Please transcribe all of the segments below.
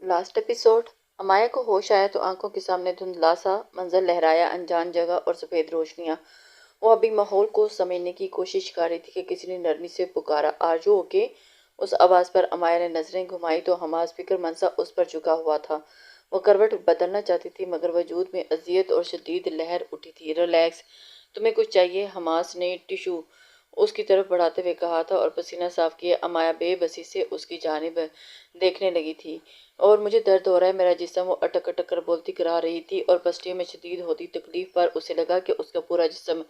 Last episode Amiya کو ہوش آیا تو آنکھوں کے سامنے دھندلا سا منظر لہرایا، انجان جگہ اور سفید روشنیاں۔ وہ ابھی ماحول کو سمجھنے کی کوشش کر رہی تھی کہ کسی نے نرمی سے پکارا، آرزو کے اس آواز پر امایا نے نظریں گھمائی تو حماس فکر مند سا اس پر جھکا ہوا تھا۔ وہ کروٹ بدلنا چاہتی تھی مگر وجود میں اذیت اور شدید لہر اٹھی تھی۔ ریلیکس، تمہیں کچھ چاہیے؟ حماس نے ٹشو اس کی طرف بڑھاتے ہوئے کہا تھا اور پسینہ صاف کیے۔ امایا بے بسی سے اس کی جانب دیکھنے لگی تھی۔ اور مجھے درد ہو رہا ہے میرا جسم، وہ اٹک اٹک کر بولتی کرا رہی تھی اور پسلیوں میں شدید ہوتی تکلیف پر اسے لگا کہ اس کا پورا جسم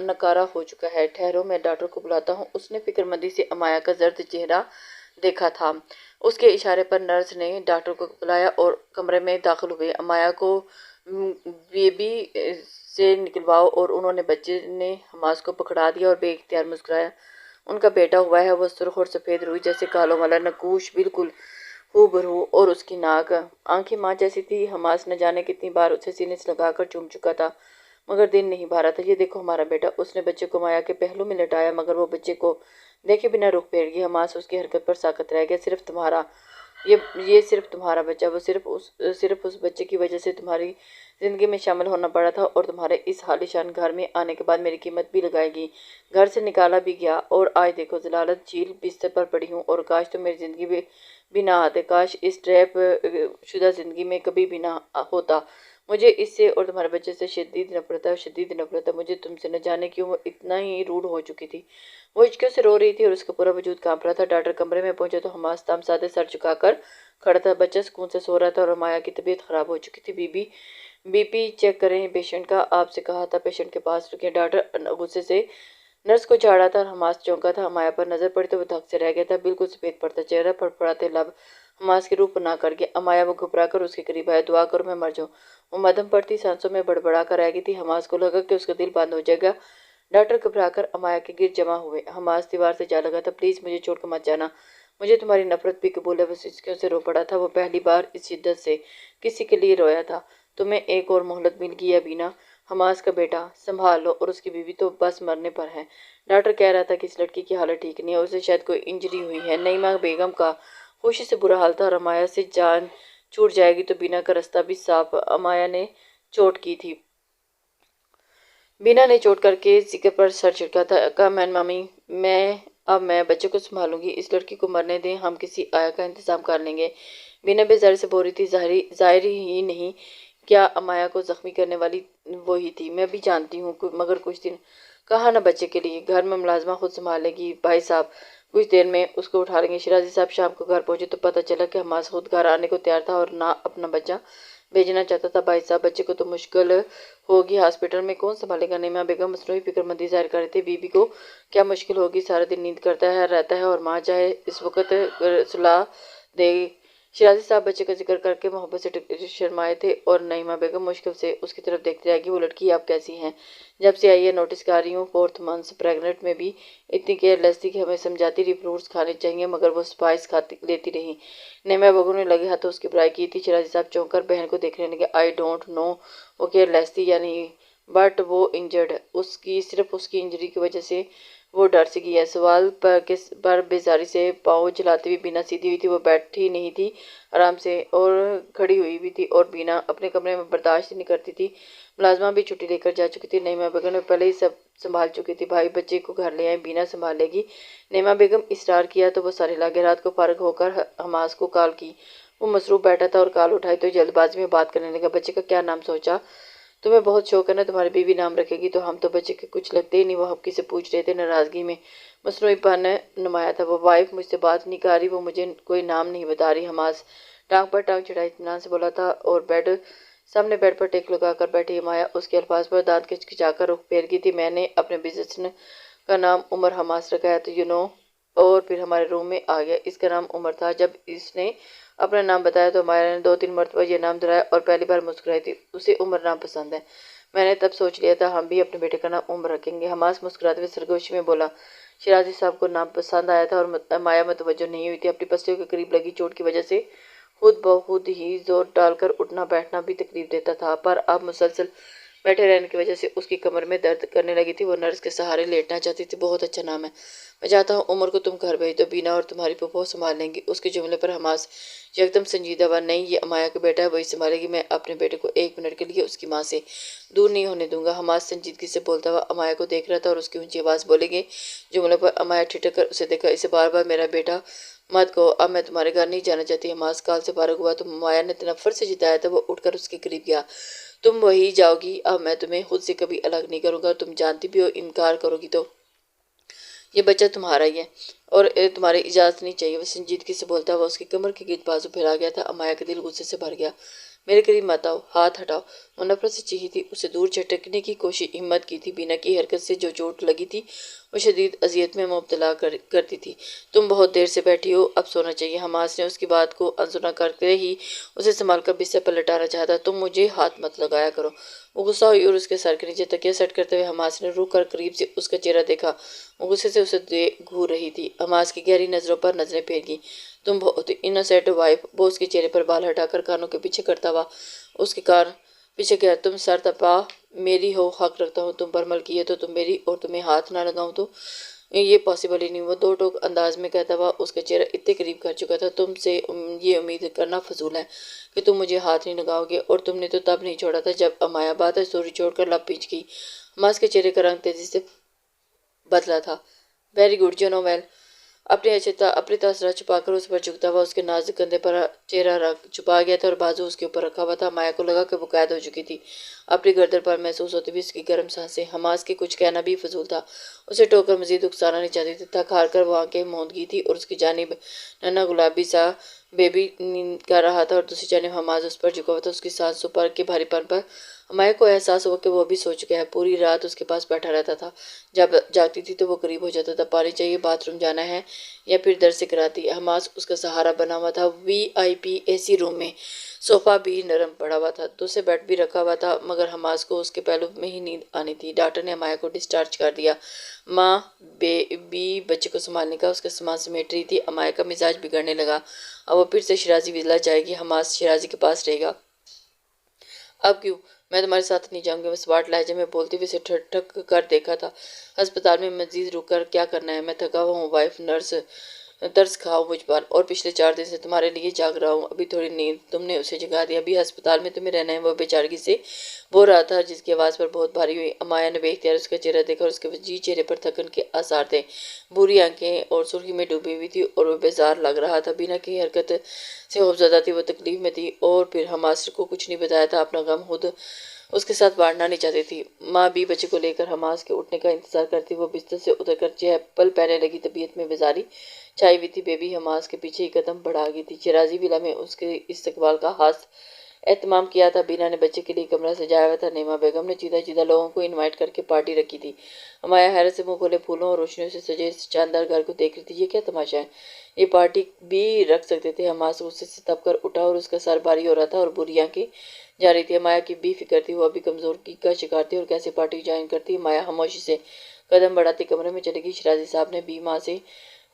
نکارا ہو چکا ہے۔ ٹھہرو، میں ڈاکٹر کو بلاتا ہوں۔ اس نے فکر مندی سے امایا کا زرد چہرہ دیکھا تھا۔ اس کے اشارے پر نرس نے ڈاکٹر کو بلایا اور کمرے میں داخل ہوئے۔ امایا کو بیبی سے نکلواؤ، اور انہوں نے بچے نے حماس کو پکڑا دیا اور بے اختیار مسکرایا۔ ان کا بیٹا ہوا ہے، وہ سرخ اور سفید روئی جیسے کالوں والا نقوش، بالکل ہو بہو، اور اس کی ناک آنکھیں ماں جیسی تھی۔ حماس نہ جانے کتنی بار اسے سینے سے لگا کر چوم چکا تھا مگر دل نہیں بھرا تھا۔ یہ دیکھو ہمارا بیٹا، اس نے بچے کو مایا کے پہلو میں لٹایا مگر وہ بچے کو دیکھے بنا رخ پھیر گئی۔ حماس اس کی حرکت پر ساکت رہ گیا۔ صرف تمہارا یہ صرف تمہارا بچہ، وہ صرف اس بچے کی وجہ سے تمہاری زندگی میں شامل ہونا پڑا تھا اور تمہارے اس عالیشان گھر میں آنے کے بعد میری قیمت بھی لگائے گی۔ گھر سے نکالا بھی گیا اور آج دیکھو ذلالت جھیل بستر پر پڑی ہوں، اور کاش تم میری زندگی بھی نہ آتے، کاش اس ٹریپ شدہ زندگی میں کبھی بھی نہ ہوتا۔ مجھے اس سے اور تمہارے بچے سے شدید نفرت ہے، شدید نفرت ہے۔ مجھے تم سے نہ جانے کیوں وہ اتنا ہی روڈ ہو چکی تھی۔ وہ ہچکیوں سے رو رہی تھی اور اس کا پورا وجود کانپ رہا تھا۔ ڈاکٹر کمرے میں پہنچے تو حماس تام سادے سر جھکا کر کھڑا تھا۔ بچہ سکون سے سو رہا تھا اور امایا کی طبیعت خراب ہو چکی تھی۔ بی پی چیک کریں پیشنٹ کا، آپ سے کہا تھا پیشنٹ کے پاس رکیں۔ ڈاکٹر غصے سے نرس کو جھاڑا تھا اور حماس چونکا تھا۔ امایا پر نظر پڑی تو وہ دھک سے رہ گیا تھا، بالکل سفید پڑتا چہرہ، پڑپڑاتے لب، حماس کی روح پناہ کر گیا۔ امایا، وہ گھبرا کر اس کے قریب آیا، دعا کرو میں مر جاؤں۔ وہ مدھم پڑتی سانسوں میں بڑبڑا کر رہ گئی تھی۔ حماس کو لگا کہ اس کا دل بند ہو جائے گا۔ ڈاکٹر گھبرا کر امایا کے گرد جمع ہوئے۔ حماس دیوار سے جا لگا تھا، پلیز مجھے چھوڑ کر مت جانا، مجھے تمہاری نفرت بھی قبول ہے۔ وہ ہچکیوں سے رو پڑا تھا۔ وہ پہلی بار اس شدت سے کسی کے لیے رویا تھا۔ تمہیں ایک اور مہلت مل گئی ہے بینا، حماس کا بیٹا سنبھال لو، اور اس کی بیوی تو بس مرنے پر ہے۔ ڈاکٹر کہہ رہا تھا کہ اس لڑکی کی حالت ٹھیک نہیں ہے، اسے شاید کوئی انجری ہوئی ہے۔ نعیمہ بیگم کا خوشی سے برا حال تھا اور امایا سے جان چھوٹ جائے گی تو بینا کا راستہ بھی صاف۔ امایا نے چوٹ کی تھی۔ بینا نے چوٹ کر کے ذکر پر سر جھٹکا تھا۔ کم اینڈ ممی، اب میں بچے کو سنبھالوں گی، اس لڑکی کو مرنے دیں، ہم کسی آیا کا انتظام کر لیں گے۔ بینا بیزاری سے بول رہی تھی، ظاہر ہی نہیں کیا امایا کو زخمی کرنے والی وہی تھی؟ میں بھی جانتی ہوں، مگر کچھ دن کہا نا بچے کے لیے، گھر میں ملازمہ خود سنبھال لے گی۔ بھائی صاحب کچھ دیر میں اس کو اٹھا لیں گے۔ شیرازی صاحب شام کو گھر پہنچے تو پتہ چلا کہ حماس خود گھر آنے کو تیار تھا اور نہ اپنا بچہ بھیجنا چاہتا تھا۔ بھائی صاحب بچے کو تو مشکل ہوگی، ہاسپٹل میں کون سنبھالے گا؟ نعیمہ بیگم مصنوعی فکر مندی ظاہر کر رہی تھی۔ بیوی کو کیا مشکل ہوگی، سارا دن نیند کرتا رہتا ہے اور ماں چاہے اس وقت سلا دے۔ شیرازی صاحب بچے کا ذکر کر کے محبت سے شرمائے تھے اور نعیمہ بیگم مشکل سے اس کی طرف دیکھتی رہ گئی۔ وہ لڑکی اب کیسی ہے؟ جب سے آئی ہے نوٹس کر رہی ہوں، 4 months پریگننٹ میں بھی اتنی کیئر لیس تھی کہ ہمیں سمجھاتی رہی فروٹس کھانے چاہیے مگر وہ سپائس لیتی رہی۔ نعیمہ بیگم نے لگے ہاتھوں اس کی برائی کی تھی۔ شیرازی صاحب چونک کر بہن کو دیکھنے لگے۔ آئی ڈونٹ نو وہ کیئر لیس تھی یا نہیں، بٹ وہ انجرڈ، صرف اس کی انجری کی وجہ سے وہ ڈر سی گئی ہے۔ سوال پر بیزاری سے پاؤں جھلاتے ہوئی بینا سیدھی ہوئی تھی۔ وہ بیٹھی نہیں تھی آرام سے اور کھڑی ہوئی بھی تھی، اور بینا اپنے کمرے میں برداشت نہیں کرتی تھی۔ ملازمہ بھی چھٹی لے کر جا چکی تھی۔ نعیمہ بیگم نے پہلے ہی سب سنبھال چکی تھی۔ بھائی بچے کو گھر لے آئیں، بینا سنبھال لے گی۔ نعیمہ بیگم اصرار کیا تو وہ سارے لاگے۔ رات کو فارغ ہو کر حماس کو کال کی۔ وہ مصروف بیٹھا تھا اور کال اٹھائی تو جلد بازی میں بات کرنے لگا۔ بچے کا کیا نام سوچا؟ تمہیں بہت شوق ہے نا، تمہاری بیوی نام رکھے گی تو ہم تو بچے کے کچھ لگتے ہی نہیں۔ وہ حبکی سے پوچھ رہے تھے، ناراضگی میں مصنوعی پن نمایاں تھا۔ وہ وائف مجھ سے بات نہیں کر رہی، وہ مجھے کوئی نام نہیں بتا رہی۔ حماس ٹانگ پر ٹانگ چڑھائے اطمینان سے بولا تھا اور سامنے بیڈ پر ٹیک لگا کر بیٹھی امایا اس کے الفاظ پر دانت کھچکھچا کر رخ پھیر گئی تھی۔ میں نے اپنے بزنس کا نام عمر حماس رکھا ہے، تو اور پھر ہمارے روم میں آ گیا۔ اس کا نام عمر تھا۔ جب اس نے اپنا نام بتایا تو امایا نے 2-3 مرتبہ یہ نام دہرایا اور پہلی بار مسکرائی تھی۔ اسے عمر نام پسند ہے، میں نے تب سوچ لیا تھا ہم بھی اپنے بیٹے کا نام عمر رکھیں گے۔ حماس مسکراتے ہوئے سرگوشی میں بولا۔ شیرازی صاحب کو نام پسند آیا تھا اور امایا متوجہ نہیں ہوئی تھی۔ اپنی پسلیوں کے قریب لگی چوٹ کی وجہ سے خود بخود ہی زور ڈال کر اٹھنا بیٹھنا بھی تکلیف دیتا تھا، پر اب مسلسل بیٹھے رہنے کی وجہ سے اس کی کمر میں درد کرنے لگی تھی۔ وہ نرس کے سہارے لیٹنا چاہتی تھی۔ بہت اچھا نام ہے، میں چاہتا ہوں عمر کو تم گھر بھیج دو، بینا اور تمہاری پھوپھو سنبھال لیں گی۔ اس کے جملے پر حماس یکدم سنجیدہ ہوا۔ نہیں، یہ امایا کا بیٹا ہے، وہی سنبھالے گی۔ میں اپنے بیٹے کو ایک منٹ کے لیے اس کی ماں سے دور نہیں ہونے دوں گا۔ حماس سنجیدگی سے بولتا ہوا امایا کو دیکھ رہا تھا اور اس کی اونچی آواز بولے گے جملے پر امایا ٹھٹک کر اسے دیکھا۔ اسے بار بار میرا بیٹا مت کہو، اب میں تمہارے گھر نہیں جانا چاہتی۔ حماس کال سے فارغ ہوا تو امایا نے تنفر سے جتایا تھا۔ وہ اٹھ کر اس کے قریب گیا۔ تم وہی جاؤ گی؟ اب میں تمہیں خود سے کبھی الگ نہیں کروں گا۔ تم جانتی بھی ہو انکار کرو گی تو یہ بچہ تمہارا ہی ہے اور تمہاری اجازت نہیں چاہیے۔ وہ سنجیدگی سے بولتا ہوا اس کی کمر کے گرد بازو پھیلا گیا تھا۔ امایا کا دل غصے سے بھر گیا۔ میرے قریب مت آؤ، ہاتھ ہٹاؤ۔ وہ نفرت سے چیخی تھی۔ اسے دور جھٹکنے کی ہمت کی تھی۔ بینا کی حرکت سے جو چوٹ لگی تھی وہ شدید اذیت میں مبتلا کرتی تھی۔ تم بہت دیر سے بیٹھی ہو، اب سونا چاہیے۔ حماس نے اس کی بات کو انسنا کرتے ہی اسے سنبھال کر بستر پر لٹانا چاہا۔ تم مجھے ہاتھ مت لگایا کرو۔ وہ غصہ ہوئی اور اس کے سر کے نیچے تکیہ سیٹ کرتے ہوئے حماس نے رک کر قریب سے اس کا چہرہ دیکھا۔ وہ غصے سے اسے گھور رہی تھی۔ حماس کی گہری نظروں پر نظریں پھیر گئیں۔ تم بہت انوسینٹ وائف۔ وہ اس کے چہرے پر بال ہٹا کر کانوں کے پیچھے کرتا ہوا اس کے کان پیچھے گیا۔ تم سر تپا میری ہو، حق رکھتا ہوں تم پر ملکی ہے تو تم میری، اور تمہیں ہاتھ نہ لگاؤں تو یہ پاسبل ہی نہیں۔ وہ دو ٹوک انداز میں کہتا ہوا اس کا چہرہ اتنے قریب کر چکا تھا۔ تم سے یہ امید کرنا فضول ہے کہ تم مجھے ہاتھ نہیں لگاؤ گے، اور تم نے تو تب نہیں چھوڑا تھا جب امایا بات سوری چھوڑ کر لب پیچ گئی۔ حماس کے چہرے کا رنگ تیزی سے بدلا تھا۔ ویری گڈ، جو نو ویل۔ اپنے تاثرات چھپا کر اس پر جھکتا ہوا اس کے نازک کندھے پر چہرہ چھپا گیا تھا اور بازو اس کے اوپر رکھا ہوا تھا۔ مایا کو لگا کہ وہ قید ہو چکی تھی۔ اپنی گردن پر محسوس ہوتی ہوئی اس کی گرم سانسیں۔ حماس کے کچھ کہنا بھی فضول تھا۔ اسے ٹوک کر مزید اکسانا نہیں چاہتی تھی۔ تھک ہار کر وہ آنکھیں موند گئی تھی اور اس کی جانب ننھا گلابی سا بیبی کر رہا تھا اور دوسری جانب حماس اس پر جھکا ہوا تھا۔ اس کی سانسوں پر کے بھاری پن پر امایا کو احساس ہوا کہ وہ ابھی سو چکا ہے۔ پوری رات اس کے پاس بیٹھا رہتا تھا۔ جب جاگتی تھی تو وہ قریب ہو جاتا تھا۔ پانی چاہیے، باتھ روم جانا ہے، یا پھر درد سے کراتی۔ حماس اس کا سہارا بنا ہوا تھا۔ وی آئی پی اے سی روم میں صوفہ بھی نرم پڑا ہوا تھا، دوسرے بیڈ بھی رکھا ہوا تھا، مگر حماس کو اس کے پہلو میں ہی نیند آنی تھی۔ ڈاکٹر نے امایا کو ڈسچارج کر دیا۔ ماں بی بچے کو سنبھالنے کا اس کا سامان سمیٹ رہی تھی۔ امایا کا مزاج بگڑنے لگا۔ اب وہ پھر سے شیرازی ولا جائے گی۔ حماس شیرازی کے پاس رہے گا۔ اب کیوں؟ میں تمہارے ساتھ نہیں جاؤں گی۔ وہ سواٹ لہجے میں بولتے ہوئے اسے ٹھٹک کر دیکھا تھا۔ ہسپتال میں مزید رک کر کیا کرنا ہے؟ میں تھکا ہوا ہوں وائف نرس، ترس کھاؤ مجھ پر، اور پچھلے 4 دن سے تمہارے لیے جاگ رہا ہوں۔ ابھی تھوڑی نیند تم نے اسے جگا دیا۔ ابھی ہسپتال میں تمہیں رہنا ہے۔ وہ بے چارگی سے بول رہا تھا جس کی آواز پر بہت بھاری ہوئی۔ امایا نے بے اختیار اس کا چہرہ دیکھا اور اس کے وجیح چہرے پر تھکن کے آثار تھے۔ بھوری آنکھیں اور سرخی میں ڈوبی ہوئی تھی اور وہ بیزار لگ رہا تھا۔ بینا کی حرکت سے خوفزدہ تھی، وہ تکلیف میں تھی، اور پھر حماس کو کچھ نہیں بتایا تھا۔ اپنا غم خود اس کے ساتھ بانٹنا نہیں چاہتی تھی۔ ماں بی بچے کو لے کر حماس کے اٹھنے کا انتظار کرتی۔ وہ بستر سے اتر کر چہل پہلنے لگی۔ طبیعت میں بیزاری چھائی ہوئی تھی۔ بیبی حماس کے پیچھے ہی قدم بڑھا گئی تھی۔ شیرازی ولا میں اس کے استقبال کا خاص اہتمام کیا تھا۔ بینا نے بچے کے لیے کمرہ سجایا ہوا تھا۔ نیما بیگم نے چیدہ چیدہ لوگوں کو انوائٹ کر کے پارٹی رکھی تھی۔ امایا حیرت سے منہ کھولے پھولوں اور روشنیوں سے سجے اس شاندار گھر کو دیکھ رہی تھی۔ یہ کیا تماشا ہے؟ یہ پارٹی بھی رکھ سکتے تھے۔ حماس غصے سے تپ کر اٹھا اور اس کا سر بھاری ہو رہا تھا اور بری آنکھیں جا رہی تھی۔ امایا کی بھی فکر تھی، وہ ابھی کمزوری کا شکار تھی اور کیسے پارٹی جوائن کرتی۔ امایا خاموشی سے قدم بڑھاتی کمرے میں چلی گئی۔ شیرازی صاحب نے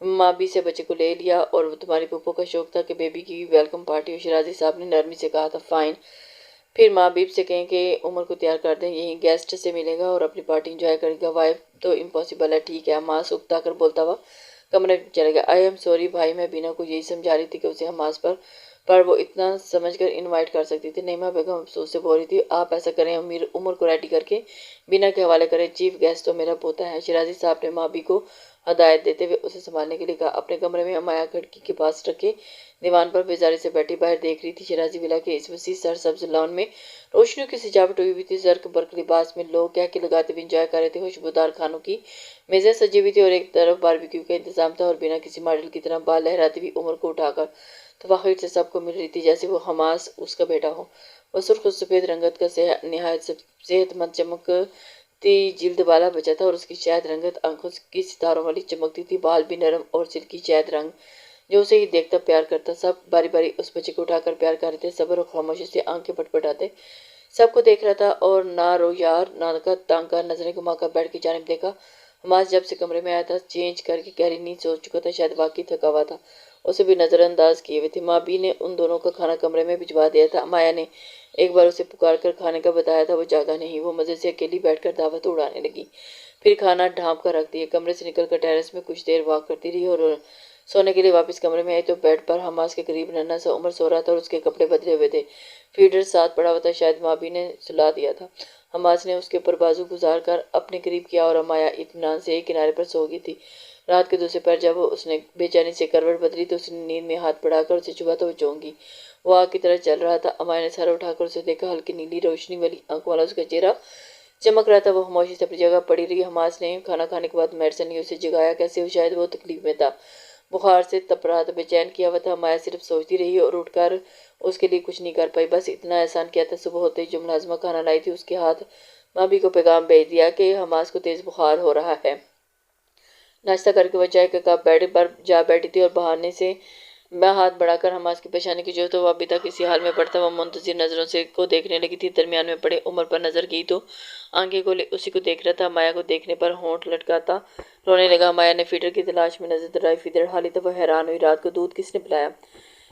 ماں بی سے بچے کو لے لیا اور تمہاری پھوپھو کا شوق تھا کہ بیبی کی ویلکم پارٹی ہو۔ شیرازی صاحب نے نرمی سے کہا تھا۔ فائن، پھر ماں بیب سے کہیں کہ عمر کو تیار کر دیں، یہیں گیسٹ سے ملے گا اور اپنی پارٹی انجوائے کرے گا۔ وائف تو امپاسبل ہے۔ ٹھیک ہے، حماس اکتا کر بولتا ہوا کمرے میں چلا گیا۔ آئی ایم سوری بھائی، میں بینا کو یہی سمجھا رہی تھی کہ اسے حماس پر وہ اتنا سمجھ کر انوائٹ کر سکتی تھی۔ نیما بیگم افسوس سے بول رہی تھی۔ آپ ایسا کریں، عمر کو ریڈی کر کے بینا کے حوالے کریں، چیف گیسٹ تو میرا پوتا ہے۔ شیرازی صاحب نے ماں بی کو ہدایت دیتے ہوئے اسے سنبھالنے کے لیے کہا۔ اپنے کمرے میں امایا کھڑکی کے پاس رکھے دیوان پر بیزاری سے بیٹھی باہر دیکھ رہی تھی۔ شیرازی ولا کے اس وسیع سر سبز لان میں روشنیوں کی سجاوٹ ہوئی ہوئی تھی۔ زرق برق لباس میں لوگ کہکے لگاتے ہوئے انجوائے کر رہے تھے۔ خوشبودار کھانوں کی میزیں سجی ہوئی تھی اور ایک طرف باربیکیو کا انتظام تھا، اور بینا کسی ماڈل کی طرح بال لہراتی ہوئی عمر کو اٹھا کر تفاخر سے سب کو مل رہی تھی جیسے وہ حماس اس کا بیٹا ہو۔ وہ سرخ اور سفید رنگت کا نہایت صحت مند چمکتی جلد والا بچہ تھا اور اس کی شہد رنگت آنکھوں کی ستاروں والی چمکتی تھی۔ بال بھی نرم اور سلکی شہد رنگ جو اسے ہی دیکھتا پیار کرتا۔ سب باری باری اس بچے کو اٹھا کر پیار کر رہے تھے۔ صبر اور خاموشی سے آنکھیں پٹپٹاتے سب کو دیکھ رہا تھا اور نہ رو یار نہ کا تانگ کر نظریں گھما کر بیڈ کی جانب دیکھا۔ حماس جب سے کمرے میں آیا تھا چینج کر کے گہری نیند سو چکا تھا، شاید واقعی تھکا ہوا تھا۔ اسے بھی نظر انداز کیے ہوئے تھی۔ مابی نے ان دونوں کا کھانا کمرے میں بھجوا دیا تھا۔ مایا نے ایک بار اسے پکار کر کھانے کا بتایا تھا، وہ جاگا نہیں۔ وہ مزے سے اکیلی بیٹھ کر دعوت اڑانے لگی، پھر کھانا ڈھانپ کر رکھ دیا۔ کمرے سے نکل کر ٹیرس میں کچھ دیر واک کرتی رہی اور سونے کے لیے واپس کمرے میں آئی تو بیڈ پر حماس کے قریب ننھا سا عمر سو رہا تھا اور اس کے کپڑے بدلے ہوئے تھے۔ فیڈر ساتھ پڑا ہوا تھا، شاید مابی نے سلا دیا تھا۔ حماس نے اس کے اوپر بازو گزار کر اپنے قریب کیا اور مایا اطمینان سے ایک کنارے پر سو گئی تھی۔ رات کے دوسرے پہر جب اس نے بے چینی سے کروٹ بدلی تو اس نے نیند میں ہاتھ بڑھا کر اسے چھوا تو وہ چونک گئی۔ وہ آگ کی طرح جل رہا تھا۔ مایا نے سر اٹھا کر اسے دیکھا، ہلکی نیلی روشنی والی آنکھوں والا اس کا چہرہ چمک رہا تھا۔ وہ خاموشی سے اپنی جگہ پڑی رہی۔ حماس نے کھانا کھانے کے بعد میڈیسن لی، اسے جگایا کیسے؟ شاید وہ تکلیف میں تھا، بخار سے تپ رہا تھا، بے چین کیا ہوا تھا۔ مایا صرف سوچتی رہی اور اٹھ کر اس کے لیے کچھ نہیں کر پائی، بس اتنا احسان کیا تھا۔ صبح ہوتے ہی جو ملازمہ کھانا لائی تھی اس کے ہاتھ مابی کو پیغام بھیج دیا کہ حماس کو تیز بخار ہو رہا ہے۔ ناشتہ کر کے وہ چائے کا کپ بیڈ پر جا بیٹھی تھی اور بہانے سے ہاتھ بڑھا کر حماس کی پیشانی کی جو تو وہ ابھی تک اسی حال میں پڑتا وہ منتظر نظروں سے کو دیکھنے لگی تھی۔ درمیان میں پڑے عمر پر نظر گئی تو آنکھیں کھولے اسی کو دیکھ رہا تھا۔ مایا کو دیکھنے پر ہونٹ لٹکاتا رونے لگا۔ مایا نے فیڈر کی تلاش میں نظر دوڑائی، فیڈر خالی تھا۔ وہ حیران ہوئی، رات کو دودھ کس نے پلایا؟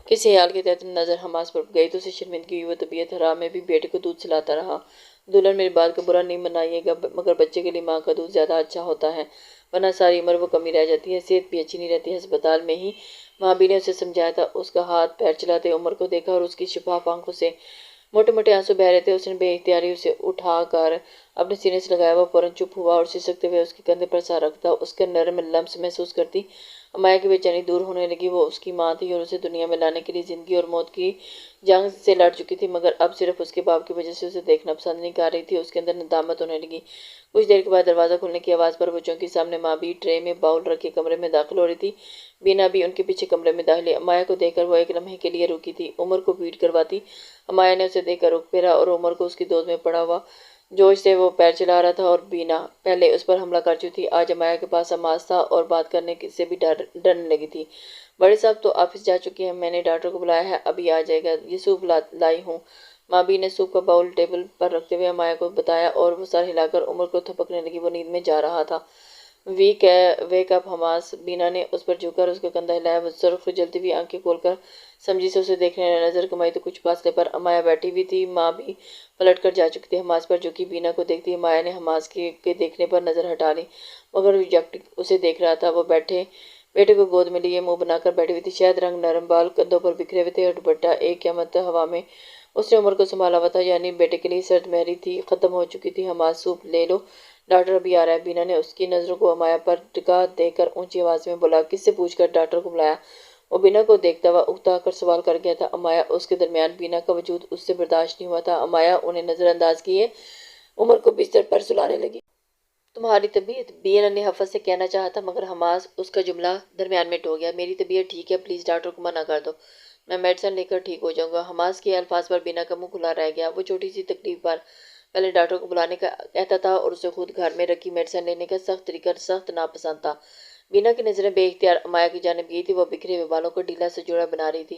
کس خیال کے تحت نظر حماس پر گئی تو اسے شرمندگی ہوئی۔ وہ طبیعت حرام میں بھی بیٹے کو دودھ سلاتا رہا۔ دلہن میری بات کو برا نہیں منائیے گا، مگر بچے کے لیے ماں کا دودھ زیادہ اچھا ہوتا ہے، ورنہ ساری عمر وہ کمی رہ جاتی ہے، صحت بھی اچھی نہیں رہتی۔ ہسپتال میں ہی مابی نے اسے سمجھایا تھا۔ اس کا ہاتھ پیر چلاتے عمر کو دیکھا اور اس کی شفاف آنکھوں سے موٹے موٹے آنسو بہہ رہے تھے۔ اس نے بے اختیاری اسے اٹھا کر اپنے سینے سے لگایا۔ وہ فوراً چپ ہوا اور سسکتے ہوئے اس کے کندھے پر سر رکھتا اس کے نرم لمس محسوس کرتی مایا کی بے چینی دور ہونے لگی۔ وہ اس کی ماں تھی اور اسے دنیا میں لانے کے لیے زندگی اور موت کی جنگ سے لڑ چکی تھی، مگر اب صرف اس کے باپ کی وجہ سے اسے دیکھنا پسند نہیں کر رہی تھی۔ اس کے اندر ندامت ہونے لگی۔ کچھ دیر کے بعد دروازہ کھلنے کی آواز پر وہ چونکی۔ سامنے مابی ٹرے میں باؤل رکھے کمرے میں داخل ہو رہی تھی۔ بینا بھی ان کے پیچھے کمرے میں داخل ہوئی۔ مایا کو دیکھ کر وہ ایک لمحے کے لیے رکی تھی، عمر کو فیڈ کرواتی۔ مایا نے اسے دیکھ کر رخ پھیرا اور عمر کو اس کی گود میں پڑا ہوا جوش سے وہ پیر چلا رہا تھا اور بینا پہلے اس پر حملہ کر چکی تھی۔ آج مایا کے پاس حماس تھا اور بات کرنے سے بھی ڈرنے لگی تھی۔ بڑے صاحب تو آفس جا چکے ہیں، میں نے ڈاکٹر کو بلایا ہے، ابھی آ جائے گا، یہ سوپ لائی ہوں۔ مابی نے سوپ کا باؤل ٹیبل پر رکھتے ہوئے مایا کو بتایا اور وہ سر ہلا کر عمر کو تھپکنے لگی۔ وہ نیند میں جا رہا تھا۔ ویک اپ حماس، بینا نے اس پر جھک کر اس کا کندھا ہلایا۔ وہ سرخ جلتی ہوئی آنکھیں کھول کر سمجھی سے اسے دیکھنے لگا۔ نظر گھمائی تو کچھ فاصلے پر مایا بیٹھی ہوئی تھی۔ ماں بھی پلٹ کر جا چکی تھی۔ حماس پر جھکی بینا کو دیکھتی مایا نے حماس کے دیکھنے پر نظر ہٹا لی، مگر یکٹک اسے دیکھ رہا تھا۔ وہ بیٹے کو گود میں لیے منہ بنا کر بیٹھی ہوئی تھی، شاید رنگ نرم بال کندھوں پر بکھرے ہوئے تھے اور دوپٹہ ایک قیامت ہوا میں اس نے عمر کو سنبھالا ہوا تھا، یعنی بیٹے کے لیے سرد مہری تھی، ختم ہو چکی تھی۔ حماس، سوپ لے لو، ڈاکٹر ابھی آ رہا ہے۔ بینا نے اس کی نظروں کو مایا پر ٹکا دے کر اونچی آواز میں بولا، کس سے پوچھ کر ڈاکٹر کو بلایا؟ وہ بینا کو دیکھتا ہوا اکتا کر سوال کر گیا تھا۔ مایا، اس کے درمیان بینا کا وجود اس سے برداشت نہیں ہوا تھا۔ مایا انہیں نظر انداز کیے عمر کو بستر پر سلانے لگی۔ تمہاری طبیعت؟ بینا نے حفظ سے کہنا چاہا تھا، مگر حماس اس کا جملہ درمیان میں ٹوک گیا۔ میری طبیعت ٹھیک ہے، پلیز ڈاکٹر کو منع کر دو، میں میڈیسن لے کر ٹھیک ہو جاؤں گا۔ حماس کے الفاظ پر بینا کا منہ کھلا رہ گیا۔ وہ چھوٹی سی تکلیف پر پہلے ڈاکٹر کو بلانے کا کہتا تھا اور اسے خود گھر میں رکھی میڈیسن لینے کا سخت طریقہ سخت ناپسند تھا۔ بینا کی نظریں بے اختیار مایا کی جانب گئی تھی۔ وہ بکھرے ہوئے بالوں کو ڈھیلا سا جوڑا بنا رہی تھی۔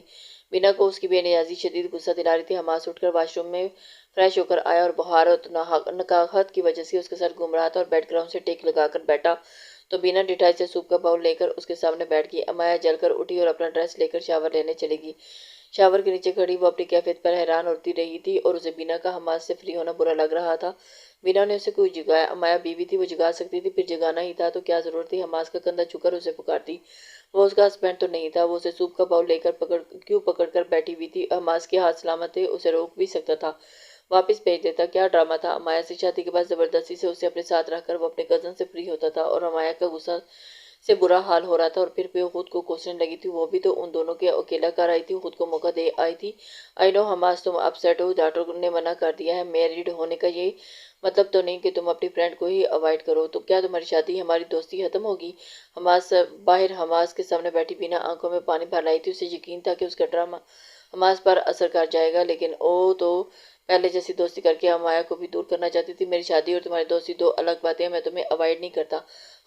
بینا کو اس کی بے نیازی شدید غصہ دلا رہی تھی۔ حماس اٹھ کر واش روم میں فریش ہو کر آیا اور بخار اور نقاہت کی وجہ سے اس کا سر گھوم رہا تھا اور بیڈ گراؤنڈ سے ٹیک لگا کر بیٹھا تو بینا ڈٹھائی سے سوپ کا باؤل لے کر اس کے سامنے بیٹھ گئی۔ مایا جل کر اٹھی اور اپنا ڈریس لے کر شاور لینے چلی گئی۔ شاور کے نیچے کھڑی وہ اپنی کیفیت پر حیران ہوتی رہی تھی اور اسے بینا کا حماس سے فری ہونا برا لگ رہا تھا۔ بینا نے اسے کوئی جگایا، مایا بیوی تھی، وہ جگا سکتی تھی، پھر جگانا ہی تھا تو کیا ضرورت تھی حماس کا کندھا چھو کر اسے پکارتی؟ وہ اس کا ہسبینڈ تو نہیں تھا، وہ اسے سوپ کا باؤل لے کر کیوں پکڑ کر بیٹھی ہوئی تھی؟ حماس کے ہاتھ سلامت تھے، اسے روک بھی سکتا تھا، واپس بھیج دیتا، کیا ڈرامہ تھا؟ مایا سے شادی کے بعد زبردستی سے اسے اپنے ساتھ رکھ کر وہ اپنے کزن سے فری ہوتا تھا اور مایا کا غصہ سے برا حال ہو رہا تھا اور پھر وہ خود کو کوسنے لگی تھی۔ وہ بھی تو ان دونوں کے اکیلا کر آئی تھی، خود کو موقع دے آئی تھی۔ آئی نو حماس، تم اپ سیٹ ہو، ڈاکٹر نے منع کر دیا ہے، میریڈ ہونے کا یہ مطلب تو نہیں کہ تم اپنی فرینڈ کو ہی اوائڈ کرو، تو کیا تمہاری شادی ہماری دوستی ختم ہوگی؟ حماس باہر حماس کے سامنے بیٹھی بینا آنکھوں میں پانی بھر لائی تھی۔ اسے یقین تھا کہ اس کا ڈرامہ حماس پر اثر کر جائے گا، لیکن وہ تو پہلے جیسی دوستی کر کے مایا کو بھی دور کرنا چاہتی تھی۔ میری شادی اور تمہاری دوستی دو الگ باتیں ہیں، میں تمہیں اوائڈ نہیں کرتا۔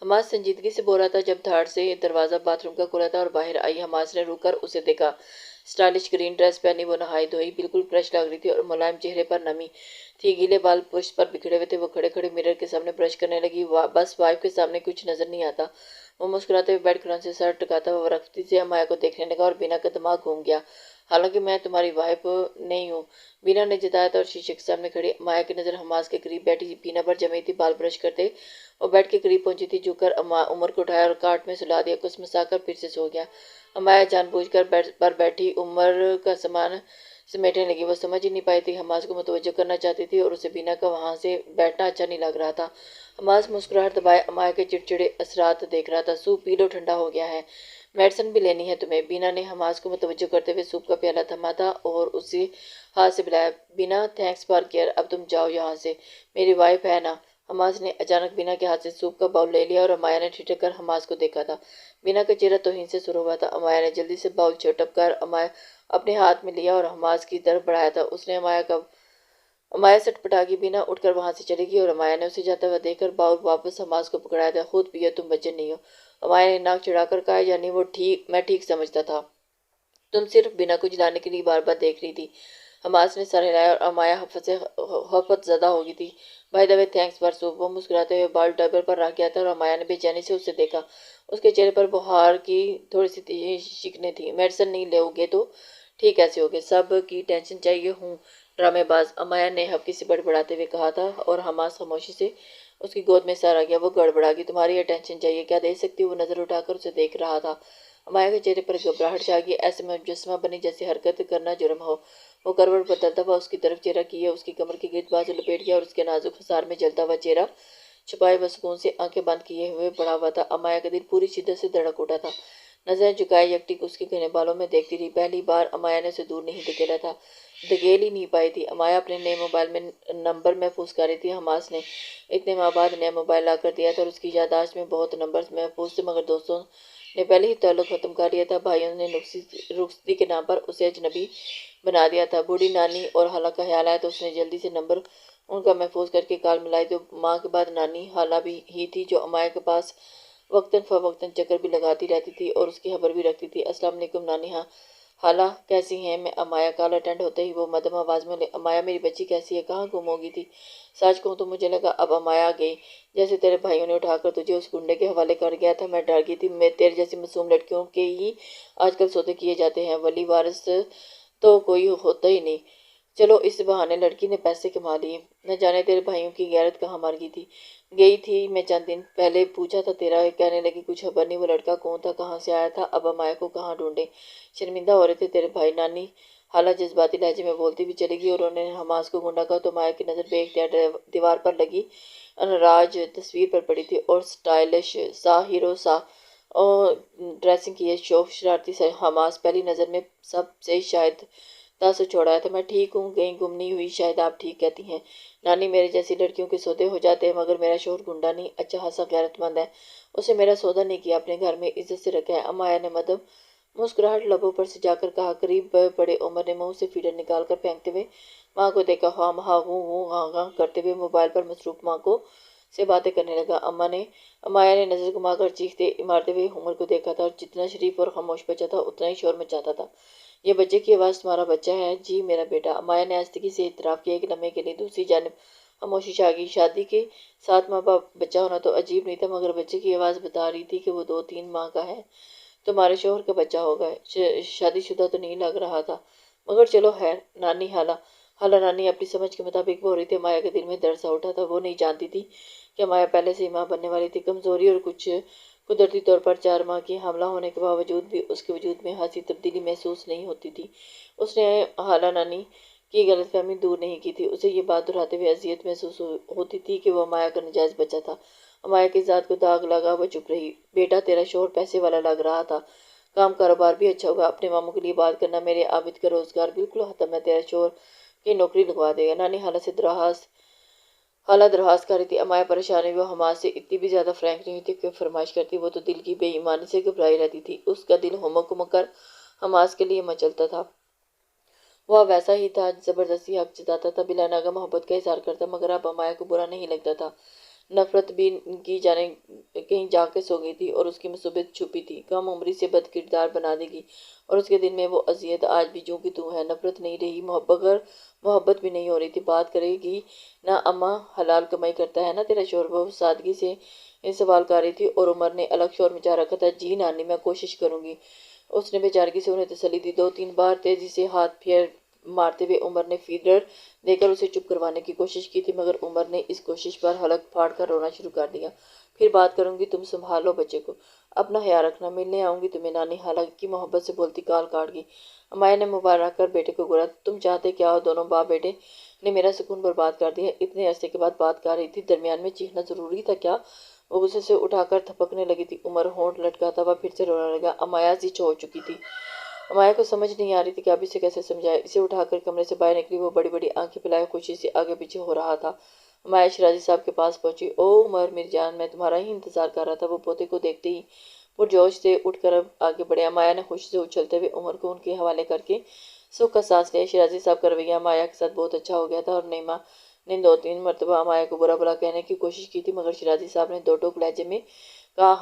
حماس سنجیدگی سے بول رہا تھا جب دھاڑ سے دروازہ باتھ روم کا کھلا تھا اور باہر آئی۔ حماس نے رک کر اسے دیکھا، اسٹائلش گرین ڈریس پہنی وہ نہائی دھوئی بالکل فریش لگ رہی تھی اور ملائم چہرے پر نمی تھی، گیلے بال پشت پر بکھرے ہوئے تھے۔ وہ کھڑے کھڑے مرر کے سامنے برش کرنے لگی، بس وائف کے سامنے کچھ نظر نہیں آتا، وہ مسکراتے ہوئے بیٹھ کر ان سے سر ٹکاتا ہوا رفتی سے امایا کو دیکھنے لگا اور بینا کا دماغ گھوم گیا۔ حالانکہ میں تمہاری وائف نہیں ہوں، بینا نے جتایا تھا اور شیشے کے سامنے کھڑی امایا کی نظر حماس کے قریب بیٹھی بینا پر جمی تھی۔ بال برش کرتے وہ بیڈ کے قریب پہنچی تھی، جھک کر عمر کو اٹھایا اور کاٹ میں سلا دیا، کچھ مسا کر پھر سے سو گیا۔ امایا جان بوجھ کر بیڈ پر بیٹھی عمر کا سامان سمیٹنے لگی۔ وہ سمجھ ہی نہیں پائی تھی، حماس کو متوجہ کرنا چاہتی تھی اور اسے بینا کا وہاں سے بیٹھنا اچھا نہیں لگ رہا تھا۔ حماس مسکراہٹ دبائے امایا کے چڑچڑے اثرات دیکھ رہا تھا۔ سوپ پی لو، ٹھنڈا ہو گیا ہے۔ میڈیسن بھی لینی ہے تمہیں؟ بینا نے حماس کو متوجہ کرتے ہوئے سوپ کا پیالہ تھما تھا اور اسے ہاتھ سے بلایا۔ بینا تھینکس فار کیئر، اب تم جاؤ یہاں سے، میری وائف ہے نا؟ حماس نے اچانک بینا کے ہاتھ سے سوپ کا باؤل لے لیا اور امایا نے ٹھٹک کر حماس کو دیکھا تھا۔ بینا کا چہرہ توہین سے سرخ ہوا تھا۔ امایا نے جلدی سے باؤل جھٹک کر اپنے ہاتھ میں لیا اور حماس کی طرف بڑھایا تھا۔ اس نے امایا سٹ پٹا گئی۔ بینا اٹھ کر وہاں سے چلی گئی اور امایا نے اسے جاتا ہوا دیکھ کر باؤل واپس حماس کو پکڑایا تھا۔ خود پیو، تم بچے نہیں ہو، امایا نے ناک چڑھا کر کہا۔ یعنی میں ٹھیک سمجھتا تھا، تم صرف بینا کو جلانے کے لیے بار بار دیکھ رہی تھی۔ حماس نے سر ہلایا اور امایا حفت زدہ ہو گئی تھی۔ By the way thanks for soup. وہ مسکراتے ہوئے بال ٹیبل پر رکھ گیا تھا اور امایا نے بے چینی سے اسے دیکھا۔ اس کے چہرے پر بخار کی تھوڑی سی شکنیں تھیں۔ میڈیسن نہیں لو گے تو ٹھیک کیسے ہوگے؟ سب کی ٹینشن چاہیے ہوں، ڈرامے باز، امایا نے ہبکی سے بڑبڑاتے ہوئے کہا تھا اور حماس خاموشی سے اس کی گود میں سر آ گیا۔ وہ گڑبڑا گئی۔ تمہاری اٹینشن چاہیے، کیا دے سکتی ہوں؟ وہ نظر اٹھا کر اسے دیکھ رہا تھا۔ امایا کے چہرے پر گھبراہٹ چھا گئی، ایسے مجسمہ بنی جیسے حرکت کرنا جرم ہو۔ وہ کروٹ بدلتا ہوا اس کی طرف چہرہ کیے اس کی کمر کے گرد بازو لپیٹ گیا اور اس کے نازک حصار میں جلتا ہوا چہرہ چھپائے وہ سکون سے آنکھیں بند کیے ہوئے پڑا ہوا تھا۔ امایا کا دل پوری شدت سے دھڑک اٹھا تھا، نظریں جھکائے یکٹک اس کے گھنے بالوں میں دیکھتی رہی۔ پہلی بار امایا نے اسے دور نہیں دھکیلا تھا، دھکیل ہی نہیں پائی تھی۔ امایا اپنے نئے موبائل میں نمبر محفوظ کر رہی تھی۔ حماس نے اتنے ماہ بعد نیا موبائل لا کر دیا تھا اور اس کی یادداشت میں بہت نمبر محفوظ تھے، مگر دوستوں نے پہلے ہی تعلق ختم کر لیا تھا۔ بھائیوں نے رخصتی کے نام پر اسے اجنبی بنا دیا تھا۔ بوڑھی نانی اور خالہ کا خیال آیا تو اس نے جلدی سے نمبر ان کا محفوظ کر کے کال ملائی۔ تو ماں کے بعد نانی خالہ بھی ہی تھی جو امایا کے پاس وقتاً فوقتاً چکر بھی لگاتی رہتی تھی اور اس کی خبر بھی رکھتی تھی۔ السلام علیکم نانی، ہاں خالہ کیسی ہیں؟ میں امایا کال اٹینڈ ہوتے ہی وہ مدھم آواز میں امایا میری بچی کیسی ہے، کہاں گم ہو گئی تھی؟ سچ کہوں تو مجھے لگا اب امایا آ گئی، جیسے تیرے بھائیوں نے اٹھا کر تجھے اس گنڈے کے حوالے کر گیا تھا۔ میں ڈر گئی تھی، تیرے جیسی معصوم لڑکیوں کے ہی آج کل سودے کیے جاتے ہیں، ولی وارث تو کوئی ہوتا ہی نہیں۔ چلو اس بہانے لڑکی نے پیسے کما لیے، نہ جانے تیرے بھائیوں کی غیرت کہاں مر گئی تھی۔ میں چند دن پہلے پوچھا تھا تیرا، کہنے لگی کچھ خبر نہیں، وہ لڑکا کون تھا، کہاں سے آیا تھا؟ اب امایا کو کہاں ڈھونڈے؟ شرمندہ ہو رہے تھے تیرے بھائی، نانی خالہ جذباتی لہجے میں بولتی ہوئی چلی گئی اور انہوں نے حماس کو گھونڈا کہا تو امایا کی نظر بے اختیار دیوار پر لگی انراج تصویر پر پڑی تھی اور سٹائلش سا ہیرو سا ڈریسنگ کیے شوخ شرارتی سے حماس پہلی نظر میں سب سے شاید تاثر چھوڑا تھا۔ میں ٹھیک ہوں، کہیں گم نہیں ہوئی، شاید آپ ٹھیک کہتی ہیں نانی، میرے جیسی لڑکیوں کے سودے ہو جاتے ہیں، مگر میرا شوہر گنڈا نہیں، اچھا خاصا غیرت مند ہے، اسے میرا سودا نہیں کیا، اپنے گھر میں عزت سے رکھا ہے۔ امایا نے مدھم مسکراہٹ لبوں پر سجا کر کہا۔ قریب بڑے عمر نے منہ سے فیڈر نکال کر پھینکتے ہوئے ماں کو دیکھا، خواہ مخواہ غوں غوں غاں غاں کرتے ہوئے موبائل پر مصروف ماں کو سے باتیں کرنے لگا۔ امایا نے نظر گھما کر چیختے مارتے ہوئے عمر کو دیکھا تھا اور جتنا شریف اور خاموش بچہ تھا اتنا ہی شور مچاتا تھا۔ یہ بچے کی آواز تمہارا بچہ ہے؟ جی میرا بیٹا، امایا نے آہستگی سے اعتراف کیا۔ ایک لمحے کے لیے دوسری جانب خاموشی چھا گئی۔ شادی کے 7 ماہ بعد بچہ ہونا تو عجیب نہیں تھا، مگر بچے کی آواز بتا رہی تھی کہ وہ 2-3 ماہ کا ہے۔ تمہارے شوہر کا بچہ ہوگا، شادی شدہ تو نہیں لگ رہا تھا، مگر چلو خیر۔ نانی خالہ نانی اپنی سمجھ کے مطابق بول رہی تھی۔ امایا کے دل میں درد سا اٹھا تھا، وہ نہیں جانتی تھی کہ امایا پہلے سے ہی ماں بننے والی تھی۔ کمزوری اور کچھ قدرتی طور پر 4 ماہ کی حاملہ ہونے کے باوجود بھی اس کے وجود میں خاصی تبدیلی محسوس نہیں ہوتی تھی۔ اس نے خالہ نانی کی غلط فہمی دور نہیں کی تھی، اسے یہ بات دہراتے ہوئے اذیت محسوس ہوتی تھی کہ وہ امایا کا ناجائز بچہ تھا۔ امایا کی ذات کو داغ لگا، وہ چپ رہی۔ بیٹا تیرا شوہر پیسے والا لگ رہا تھا، کام کاروبار بھی اچھا ہوگا، اپنے ماموں کے لیے بات کرنا، میرے عابد کا روزگار بالکل ختم ہے، تیرا شوہر کی نوکری لگوا دے گا۔ نانی خالہ درخواست کر رہی تھی۔ امایا پریشان ہوئی، وہ حماس سے اتنی بھی زیادہ فرینک نہیں تھی کہ فرمائش کرتی، وہ تو دل کی بے ایمانی سے گھبرائی رہتی تھی۔ اس کا دل ہمک کر حماس کے لیے مچلتا تھا، وہ ویسا ہی تھا، زبردستی حق جتاتا تھا، بلا ناغہ محبت کا اظہار کرتا، مگر اب امایا کو برا نہیں لگتا تھا۔ نفرت بھی کی جانے کہیں جا کے سو گئی تھی اور اس کی مصیبت چھپی تھی، کم عمری سے بد کردار بنا دے گی اور اس کے دل میں وہ اذیت آج بھی جو کہ تو ہے۔ نفرت نہیں رہی، محبت بھی نہیں ہو رہی تھی۔ بات کرے گی نا اماں، حلال کمائی کرتا ہے نا تیرا شوہر؟ وہ سادگی سے سوال کر رہی تھی اور عمر نے الگ شور مچا رکھا تھا۔ جی نانی، میں کوشش کروں گی، اس نے بیچارگی سے انہیں تسلی دی۔ 2-3 بار تیزی سے ہاتھ پھیر مارتے ہوئے عمر نے فیڈر دے کر اسے چپ کروانے کی کوشش کی تھی، مگر عمر نے اس کوشش پر حلق پھاڑ کر رونا شروع کر دیا۔ پھر بات کروں گی، تم سنبھالو بچے کو، اپنا خیال رکھنا، ملنے آؤں گی تمہیں نانی، حالانکہ محبت سے بولتی کال کاٹ گئی۔ امایہ نے موبائل رکھ کر بیٹے کو گھورا۔ تم چاہتے کیا ہو؟ دونوں باپ بیٹے نے میرا سکون برباد کر دیا۔ اتنے عرصے کے بعد بات کر رہی تھی، درمیان میں چیخنا ضروری تھا کیا؟ وہ غصے سے اٹھا کر تھپکنے لگی تھی۔ عمر ہونٹ لٹکاتا ہوا پھر سے رونے لگا۔ امایہ زچ ہو چکی تھی۔ امایہ کو سمجھ نہیں آ رہی تھی کہ اب اسے کیسے سمجھائے۔ اسے اٹھا کر کمرے سے باہر نکلی۔ وہ بڑی بڑی آنکھیں پھیلائے خوشی سے آگے پیچھے ہو رہا تھا۔ امایہ شیرازی صاحب کے پاس پہنچی۔ او عمر، میری جان، میں تمہارا ہی انتظار کر رہا تھا۔ وہ پوتے کو دیکھتے ہی پرجوش سے اٹھ کر آگے بڑھے۔ امایہ نے خوشی سے اچھلتے ہوئے عمر کو ان کے حوالے کر کے سکھ کا سانس لیا۔ شیرازی صاحب کا رویہ امایہ کے ساتھ بہت اچھا ہو گیا تھا اور نعیمہ نے 2-3 مرتبہ امایہ کو برا بھلا کہنے کی کوشش کی تھی، مگر شیرازی صاحب نے دو ٹوک لہجے میں کہا،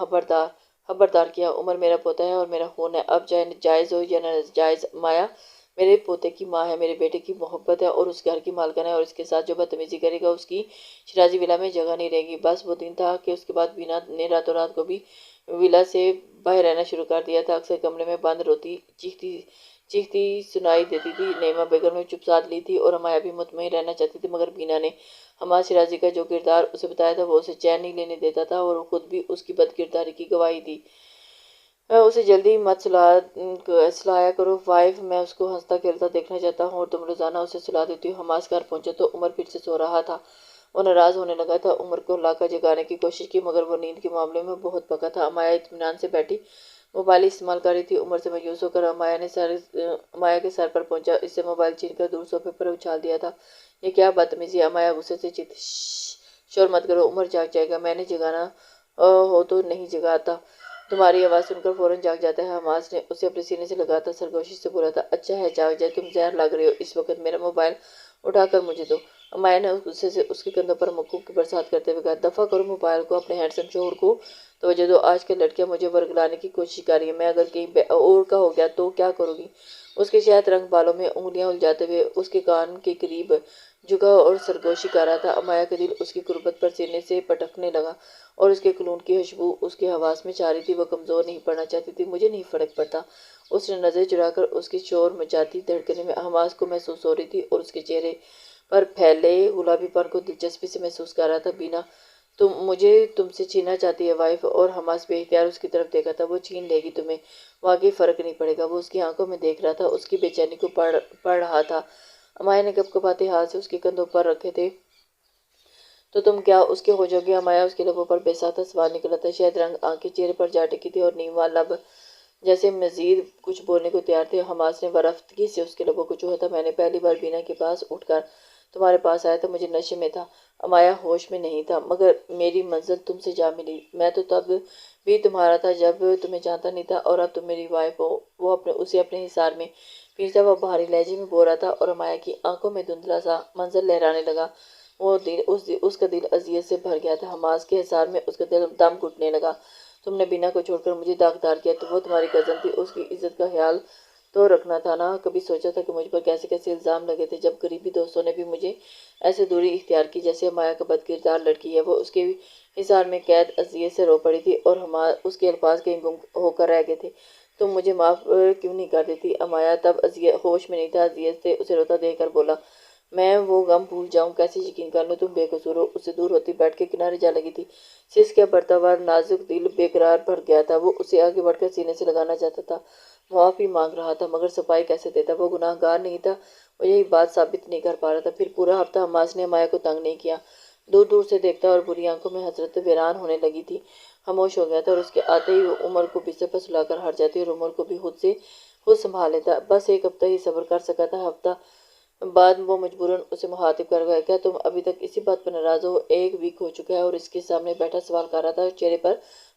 خبردار کیا، عمر میرا پوتا ہے اور میرا خون ہے، اب چاہے جائز ہو یا ناجائز، امایہ میرے پوتے کی ماں ہے، میرے بیٹے کی محبت ہے اور اس گھر کی مالکن ہے، اور اس کے ساتھ جو بدتمیزی کرے گا اس کی شیرازی ولا میں جگہ نہیں رہے گی۔ بس وہ دن تھا کہ اس کے بعد بینا نے راتوں رات کو بھی ولا سے باہر رہنا شروع کر دیا تھا۔ اکثر کمرے میں بند روتی چیختی سنائی دیتی تھی۔ نعیمہ بیگم نے چپ سادھ لی تھی اور امایہ بھی مطمئن رہنا چاہتی تھی، مگر بینا نے حماد شیرازی کا جو کردار اسے بتایا تھا وہ اسے چین نہیں لینے دیتا تھا اور وہ خود بھی اس کی بد کرداری کی گواہی دی۔ اسے جلدی مت سلایا کرو وائف، میں اس کو ہنستا کھیلتا دیکھنا چاہتا ہوں اور تم روزانہ اسے سلا دیتی ہو۔ حماد گھر پہنچا تو عمر پھر سے سو رہا تھا۔ وہ ناراض ہونے لگا تھا۔ عمر کو لا کر جگانے کی کوشش کی، مگر وہ نیند کے معاملے میں بہت پکا تھا۔ امایہ اطمینان سے بیٹھی موبائل استعمال کر رہی تھی۔ عمر سے مایوس ہو کر امایہ کے سر پر پہنچا، اس سے موبائل چھین کر دور صوفے پر اچھال دیا تھا۔ یہ کیا بدتمیزی ہے؟ امایہ غصے سے چیخی۔ شور مت کرو، عمر جاگ جائے گا، میں نے جگانا ہو تو نہیں جگاتا، تمہاری آواز سن کر فوراً جاگ جاتا ہے۔ حماد نے اسے اپنے سینے سے لگاتا سرگوشی سے بولا تھا، اچھا ہے جاگ جائے، تم زہر لگ رہے ہو اس وقت، میرا موبائل اٹھا کر مجھے دو۔ امایہ نے غصے سے اس کے کندھوں پر مکوک کی برسات کرتے ہوئے کہا، دفع کرو موبائل کو، اپنے ہینڈسم شوہر کو توجہ دو، آج کل لڑکیاں مجھے ورگلانے کی کوشش کر رہی ہیں، میں اگر کہیں اور کا ہو گیا تو کیا کرو گی؟ اس کے شہد رنگ بالوں میں انگلیاں الجھاتے ہوئے اس کے کان کے قریب جھکا اور سرگوشی کر رہا تھا۔ امایہ کا دل اس کی قربت پر سینے سے پٹکنے لگا اور اس کے کلون کی خوشبو اس کے حواس میں چھا رہی تھی۔ وہ کمزور نہیں پڑنا چاہتی تھی۔ مجھے نہیں فرق پڑتا، اس نے نظر چرا کر اس کی شور مچاتی دھڑکنیں میں حماس کو محسوس ہو رہی تھی اور اس کے چہرے پر پھیلے گلابی پن کو دلچسپی سے محسوس کر رہا تھا۔ بینا مجھے تم سے چھیننا چاہتی ہے وائف، اور حماس بے اختیار اس کی طرف دیکھا تھا۔ وہ چھین لے گی تمہیں، واقعی فرق نہیں پڑے گا، وہ اس کی آنکھوں میں دیکھ رہا تھا، اس کی بے چینی کو پڑھ رہا تھا۔ امایہ نے کپ کپاتے ہاتھ سے اس کے کندھوں پر رکھے تھے، تو تم کیا اس کے ہو جاؤ گی؟ امایہ اس کے لبوں پر بے ساختہ سوال نکلا تھا۔ شہد رنگ آنکھیں چہرے پر جا ٹکی تھی اور نیوا لب جیسے مزید کچھ بولنے کو تیار تھے۔ حماس نے ورفتگی سے اس کے لبوں کو چوما تھا۔ میں نے پہلی بار بینا کے پاس اٹھ کر تمہارے پاس آیا تھا، مجھے نشے میں تھا، امایہ ہوش میں نہیں تھا، مگر میری منزل تم سے جا ملی، میں تو تب بھی تمہارا تھا جب تمہیں جانتا نہیں تھا، اور اب تم میری وائف ہو۔ وہ اسے اپنے حصار میں پھینچتا ہوا بھاری لہجے میں بول رہا تھا اور امایہ کی آنکھوں میں دھندلا سا منظر لہرانے لگا۔ اس کا دل اذیت سے بھر گیا تھا۔ حماس کے حصار میں اس کا دم گھٹنے لگا۔ تم نے بینا کو چھوڑ کر مجھے داغدار کیا، تو وہ تمہاری کزن تھی، اس کی عزت کا خیال تو رکھنا تھا نا۔ کبھی سوچا تھا کہ مجھ پر کیسے کیسے الزام لگے تھے، جب قریبی دوستوں نے بھی مجھے ایسے دوری اختیار کی جیسے امایہ کا بد کردار لڑکی ہے۔ وہ اس کے حصار میں قید اذیت سے رو پڑی تھی اور اس کے الفاظ کہیں گم ہو کر رہ گئے تھے۔ تم مجھے معاف کیوں نہیں کر دیتی؟ امایہ تب ہوش میں نہیں تھا، اذیت سے اسے روتا دیکھ کر بولا، میں وہ غم بھول جاؤں، کیسے یقین کر لوں تم بے قصور ہو؟ اس سے دور ہوتی بیٹھ کے کنارے جا لگی تھی۔ سسک کا بڑھتا ہوا نازک دل بے قرار بھر گیا تھا۔ وہ اسے آگے بڑھ کر سینے سے لگانا چاہتا تھا، معافی مانگ رہا تھا، مگر صفائی کیسے دیتا؟ وہ گناہ گار نہیں تھا، وہ یہی بات ثابت نہیں کر پا رہا تھا۔ پھر پورا ہفتہ حماس نے امایہ کو تنگ نہیں کیا، دور دور سے دیکھتا اور بری آنکھوں میں حسرت ویران ہونے لگی تھی، خاموش ہو گیا تھا، اور اس کے آتے ہی وہ عمر کو بستر پر سلا کر ہٹ جاتی اور عمر کو بھی خود سنبھال لیتا۔ بس ایک ہفتہ ہی صبر کر سکا تھا۔ ہفتہ بعد وہ مجبوراً اسے مخاطب کر گیا، کیا تم ابھی تک اسی بات پر ناراض ہو؟ 1 ویک ہو چکا ہے، اور اس کے سامنے بیٹھا سوال کر رہا تھا، چہرے پر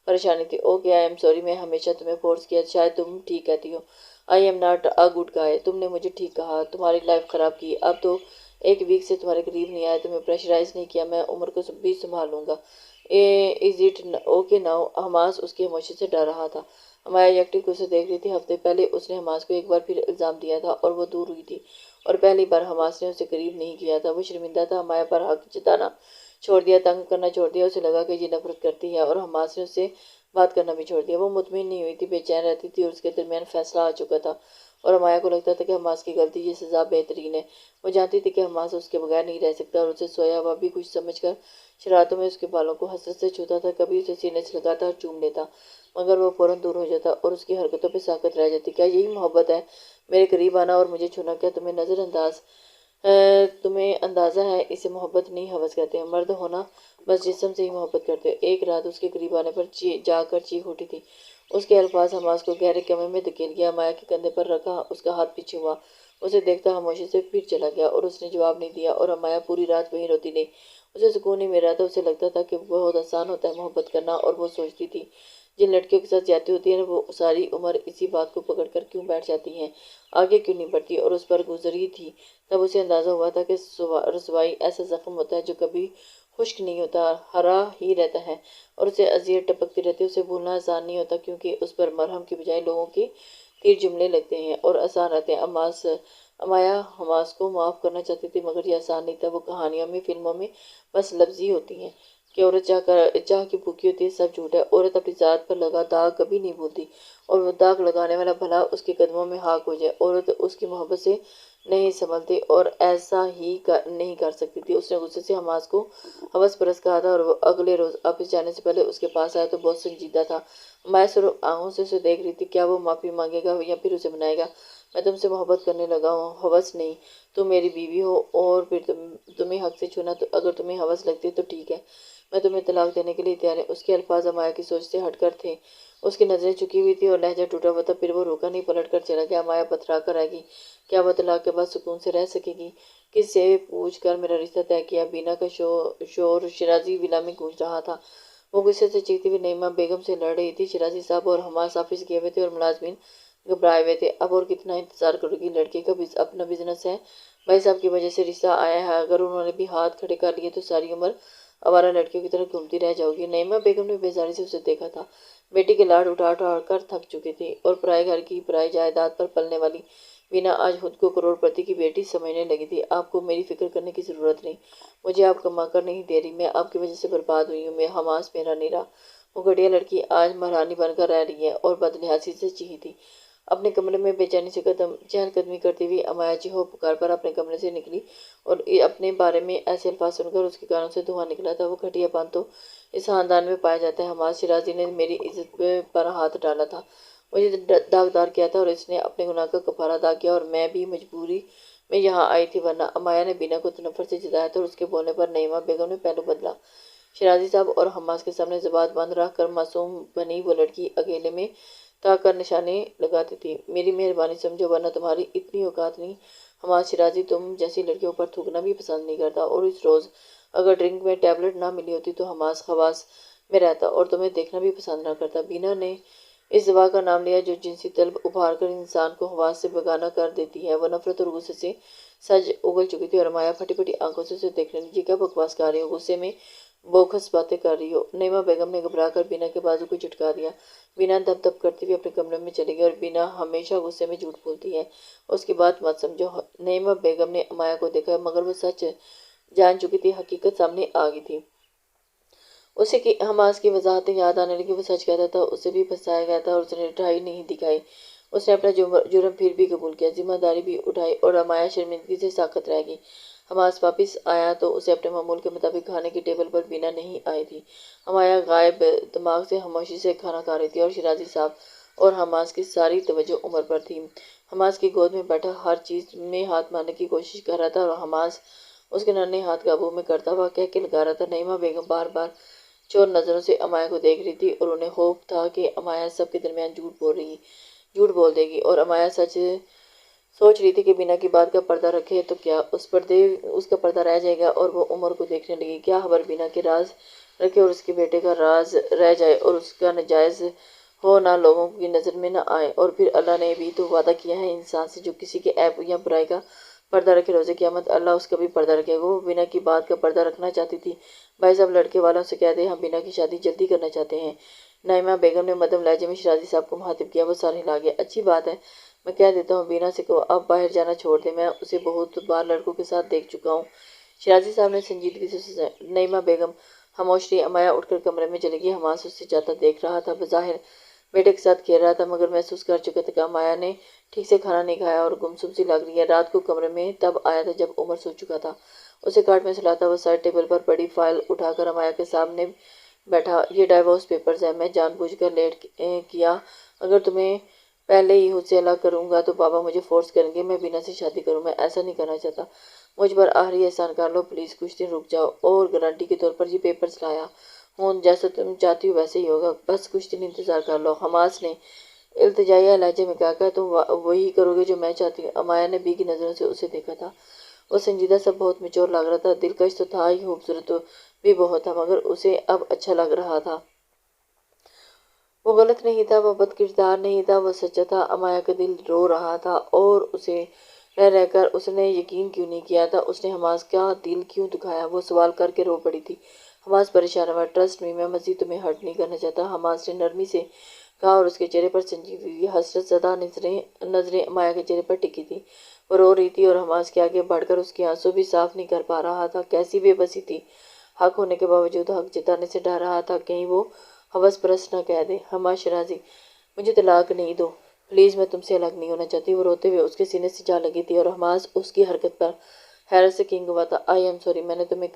پریشانی تھی۔ اوکے، آئی ایم سوری، میں ہمیشہ تمہیں فورس کیا، شاید تم ٹھیک کہتی ہو، I am not a good guy, تم نے مجھے ٹھیک کہا، تمہاری لائف خراب کی، اب تو 1 ویک سے تمہارے قریب نہیں آیا، تمہیں پریشرائز نہیں کیا، میں عمر کو بھی سنبھال لوں گا، is it okay now? Hamas اس کی خاموشی سے ڈر رہا تھا۔ امایہ یکٹک اسے دیکھ رہی تھی۔ ہفتے پہلے اس نے حماس کو ایک بار پھر الزام دیا تھا اور وہ دور ہوئی تھی، اور پہلی بار حماس نے اسے قریب نہیں کیا تھا۔ وہ شرمندہ تھا، امایہ پر حق جتانا چھوڑ دیا، تنگ کرنا چھوڑ دیا۔ اسے لگا کہ یہ نفرت کرتی ہے اور حماس نے اس سے بات کرنا بھی چھوڑ دیا۔ وہ مطمئن نہیں ہوئی تھی، بے چین رہتی تھی اور اس کے درمیان فیصلہ آ چکا تھا اور امایہ کو لگتا تھا کہ حماس کی غلطی، یہ سزا بہترین ہے۔ وہ جانتی تھی کہ حماس اس کے بغیر نہیں رہ سکتا اور اسے سویا ہوا بھی کچھ سمجھ کر شرارتوں میں اس کے بالوں کو حسرت سے چھوتا تھا، کبھی اسے سینے سے لگاتا اور چوم لیتا، مگر وہ فوراً دور ہو جاتا اور اس کی حرکتوں پہ ساکت رہ جاتی۔ کیا یہی محبت ہے؟ میرے قریب آنا اور مجھے چھونا، کیا تمہیں اندازہ ہے اسے محبت نہیں ہوس کہتے ہیں؟ مرد ہونا بس جسم سے ہی محبت کرتے ہیں۔ ایک رات اس کے قریب آنے پر جا کر چیخ اٹھی تھی۔ اس کے الفاظ حماس کو گہرے کمے میں دھکیل گیا۔ امایہ کے کندھے پر رکھا اس کا ہاتھ پیچھے ہوا، اسے دیکھتا خاموشی سے پھر چلا گیا اور اس نے جواب نہیں دیا اور امایہ پوری رات وہیں روتی رہی۔ اسے سکون نہیں مل رہا تھا، اسے لگتا تھا کہ بہت آسان ہوتا ہے محبت کرنا، اور وہ سوچتی تھی جن لڑکیوں کے ساتھ زیادتی ہوتی ہے وہ ساری عمر اسی بات کو پکڑ کر کیوں بیٹھ جاتی ہیں، آگے کیوں نہیں بڑھتی، اور اس پر گزری تھی تب اسے اندازہ ہوا تھا کہ رسوائی ایسا زخم ہوتا ہے جو کبھی خشک نہیں ہوتا، ہرا ہی رہتا ہے اور اسے اذیت ٹپکتی رہتی ہے۔ اسے بھولنا آسان نہیں ہوتا کیونکہ اس پر مرہم کی بجائے لوگوں کے تیر جمنے لگتے ہیں اور آسان رہتے ہیں۔ امایہ حماس کو معاف کرنا چاہتی تھی مگر یہ آسان نہیں تھا۔ وہ کہانیوں میں، فلموں میں بس لفظی ہوتی ہیں کہ عورت چاہ کی بھوکی ہوتی ہے، سب جھوٹ ہے۔ عورت اپنی ذات پر لگا داغ کبھی نہیں بھولتی اور وہ داغ لگانے والا بھلا اس کے قدموں میں خاک ہو جائے۔ عورت اس کی محبت سے نہیں سنبھلتی اور ایسا ہی نہیں کر سکتی تھی۔ اس نے غصے سے حماس کو ہوس پرست کہا تھا اور وہ اگلے روز آفس جانے سے پہلے اس کے پاس آیا تو بہت سنجیدہ تھا۔ امایہ سرخ آنکھوں سے اسے دیکھ رہی تھی۔ کیا وہ معافی مانگے گا یا پھر اسے منائے گا؟ میں تم سے محبت کرنے لگا ہوں، ہوس نہیں۔ تم میری بیوی ہو اور پھر تمہیں حق سے چھونا، اگر تمہیں ہوس لگتی ہے تو ٹھیک ہے، میں تمہیں طلاق دینے کے لیے تیار ہوں۔ اس کے الفاظ امایہ کی سوچ سے ہٹ کر تھے، اس کی نظریں جھکی ہوئی تھیں اور لہجہ ٹوٹا ہوا تھا۔ پھر وہ رکا نہیں، پلٹ کر چلا گیا۔ امایہ پتھرا کر رہ گئی۔ کیا وہ طلاق کے بعد سکون سے رہ سکے گی؟ کس سے پوچھ کر میرا رشتہ طے کیا؟ بینا کا شور شیرازی ولا میں گونج رہا تھا۔ وہ غصے سے چیختی ہوئی نعیمہ بیگم سے لڑ رہی تھی۔ شیرازی صاحب اور حماس آفس گئے ہوئے تھے اور ملازمین گھبرائے ہوئے تھے۔ اب اور کتنا انتظار کرو گی؟ لڑکے کا اپنا بزنس ہے، بھائی صاحب کی وجہ سے رشتہ آیا ہے، اگر انہوں نے بھی ہاتھ کھڑے کر لیے تو ساری عمر آوارہ لڑکیوں کی طرح گھومتی رہ جاؤ گی۔ نعیمہ بیگم نے بیزاری سے اسے دیکھا تھا۔ بیٹی کے لاڈ اٹھا اٹھا کر تھک چکی تھی اور پرائے گھر کی پرائی جائیداد پر پلنے والی بینا آج خود کو کروڑ پتی کی بیٹی سمجھنے لگی تھی۔ آپ کو میری فکر کرنے کی ضرورت نہیں، مجھے آپ کما کر نہیں دے رہی، میں آپ کی وجہ سے برباد ہوئی ہوں، حماس میرا نہیں رہا۔ وہ گھٹیا لڑکی آج مہارانی بن کر رہ رہی ہے اور بد لحاظی سے چیخی تھی۔ اپنے کمرے میں بے چینی سے چہل قدمی کرتی ہوئی امایہ جی ہو پکار پر اپنے کمرے سے نکلی اور اپنے بارے میں ایسے الفاظ سن کر اس کے کانوں سے دھواں نکلا تھا۔ وہ گھٹیا پن تو اس خاندان میں پایا جاتا ہے۔ حماس شیرازی نے میری عزت پر ہاتھ ڈالا تھا، مجھے داغدار کیا تھا اور اس نے اپنے گناہ کا کفارہ ادا کیا اور میں بھی مجبوری میں یہاں آئی تھی، ورنہ امایہ نے بینا کو نفرت سے جتایا تھا اور اس کے بولنے پر نعیمہ بیگم نے پہلو بدلا۔ شیرازی صاحب اور حماس کے سامنے زبان بند رکھ کر معصوم بنی وہ لڑکی اکیلے میں تاک کر نشانے لگاتی تھی۔ میری مہربانی سمجھو ورنہ تمہاری اتنی اوقات نہیں۔ حماس شیرازی تم جیسی لڑکیوں پر تھوکنا بھی پسند نہیں کرتا، اور اس روز اگر ڈرنک میں ٹیبلٹ نہ ملی ہوتی تو حماس خواص میں رہتا اور تمہیں دیکھنا بھی پسند نہ کرتا۔ بینا نے اس دوا کا نام لیا جو جنسی طلب ابھار کر انسان کو حواس سے بیگانہ کر دیتی ہے۔ وہ نفرت اور غصے سے سج اگل چکی تھی اور امایہ پھٹی پھٹی آنکھوں سے اسے دیکھ رہی تھی۔ کیا بکواس کر رہی ہو؟ غصے میں بوکھس باتیں کر رہی ہو؟ نعیمہ بیگم نے گھبرا کر بینا کے بازو کو جھٹکا دیا۔ بینا دب دب کرتی ہوئی اپنے کمرے میں چلی گئی اور بینا ہمیشہ غصے میں جھوٹ بولتی ہے، اس کی بات مت سمجھو۔ نعیمہ بیگم نے امایہ کو دیکھا مگر وہ سچ جان چکی تھی، حقیقت سامنے آ گئی تھی۔ اسے حماس کی وضاحتیں یاد آنے لگی۔ وہ سچ کہتا تھا، اسے بھی پھنسایا گیا تھا اور اس نے ڈھائی نہیں دکھائی۔ اس نے اپنا جرم پھر بھی قبول کیا، ذمہ داری بھی اٹھائی اور امایہ شرمندگی سے ساکت رہ گئی۔ حماس واپس آیا تو اسے اپنے معمول کے مطابق کھانے کی ٹیبل پر بینا نہیں آئی تھی۔ امایہ غائب دماغ سے خاموشی سے کھانا کھا رہی تھی اور شیرازی صاحب اور حماس کی ساری توجہ عمر پر تھی۔ حماس کی گود میں بیٹھا ہر چیز میں ہاتھ مارنے کی کوشش کر رہا تھا اور حماس اس کے ننھے ہاتھ قابو میں کرتا ہوا کہہ کے لگا رہا تھا۔ نعیمہ بیگم بار بار چور نظروں سے امایہ کو دیکھ رہی تھی اور انہیں خوف تھا کہ امایہ سب کے درمیان جھوٹ بول دے گی، اور امایہ سوچ رہی تھی کہ بینا کی بات کا پردہ رکھے تو کیا اس کا پردہ رہ جائے گا اور وہ عمر کو دیکھنے لگی۔ کیا خبر بینا کے راز رکھے اور اس کے بیٹے کا راز رہ جائے اور اس کا نجائز ہو نہ لوگوں کی نظر میں نہ آئے، اور پھر اللہ نے بھی تو وعدہ کیا ہے انسان سے جو کسی کے عیب یا برائی کا پردہ رکھے روز قیامت اللہ اس کا بھی پردہ رکھے گا۔ وہ بینا کی بات کا پردہ رکھنا چاہتی تھی۔ بھائی صاحب لڑکے والوں سے کہہ دیں ہم بینا کی شادی جلدی کرنا چاہتے ہیں۔ نعیمہ بیگم نے مدھم لہجے میں شیرازی صاحب کو مخاطب کیا۔ وہ سر ہلا گیا۔ اچھی بات ہے، میں کہہ دیتا ہوں بینا سے کہ اب باہر جانا چھوڑ دے، میں اسے بہت بار لڑکوں کے ساتھ دیکھ چکا ہوں، شیرازی صاحب نے سنجیدگی سے نعیمہ بیگم خاموش رہی۔ امایا اٹھ کر کمرے میں چلی گئی۔ حماس اسے جاتا دیکھ رہا تھا، بظاہر بیٹے کے ساتھ کھیل رہا تھا، مگر محسوس کر چکا تھا کہ امایا نے ٹھیک سے کھانا نہیں کھایا اور گمسم سی لگ رہی ہے۔ رات کو کمرے میں تب آیا تھا جب عمر سو چکا تھا۔ اسے کاٹ میں سلاتا ہوا سائڈ ٹیبل پر پڑی فائل اٹھا کر امایا کے سامنے بیٹھا۔ یہ ڈائیورس پیپرز ہیں، میں جان بوجھ کر لیٹ کیا۔ اگر تمہیں پہلے ہی مجھ سے الگ کروں گا تو بابا مجھے فورس کریں گے میں بینا سے شادی کروں۔ میں ایسا نہیں کرنا چاہتا۔ مجھ پر آخری احسان کر لو پلیز، کچھ دن رک جاؤ اور گارنٹی کے طور پر یہ پیپرز لایا ہوں، جیسا تم چاہتی ہو ویسے ہی ہوگا، بس کچھ دن انتظار کر لو۔ حماس نے التجائیہ لہجے میں کہا، کیا تم وہی کرو گے جو میں چاہتی ہوں؟ امایا نے بھیگی نظروں سے اسے دیکھا تھا۔ وہ سنجیدہ سا بہت میچور لگ رہا تھا، دلکش تو تھا ہی، خوبصورت بھی بہت تھا، مگر اسے اب اچھا لگ رہا تھا۔ وہ غلط نہیں تھا، وہ بد کردار نہیں تھا، وہ سچا تھا۔ امایا کا دل رو رہا تھا اور اسے رہ رہ کر اس نے یقین کیوں نہیں کیا تھا؟ اس نے حماس کا دل کیوں دکھایا؟ وہ سوال کر کے رو پڑی تھی۔ حماس پریشان ہوا۔ ٹرسٹ می، میں مزید تمہیں ہرٹ نہیں کرنا چاہتا، حماس نے نرمی سے کہا اور اس کے چہرے پر سنجیدگی، حسرت زدہ نظریں امایا کے چہرے پر ٹکی تھی۔ وہ رو رہی تھی اور حماس کے آگے بڑھ کر اس کے آنسو بھی صاف نہیں کر پا رہا تھا۔ کیسی بے بسی تھی! حق ہونے کے باوجود حق جتانے سے ڈر رہا تھا، کہیں وہ ہوس پرست نہ کہہ دے۔ حماس شیرازی، مجھے طلاق نہیں دو پلیز، میں تم سے الگ نہیں ہونا چاہتی۔ وہ روتے ہوئے اس کے سینے سے جا لگی تھی اور حماس اس کی حرکت پر حیرت سے کھنگ ہوا تھا۔ آئی ایم سوری، میں نے تمہیں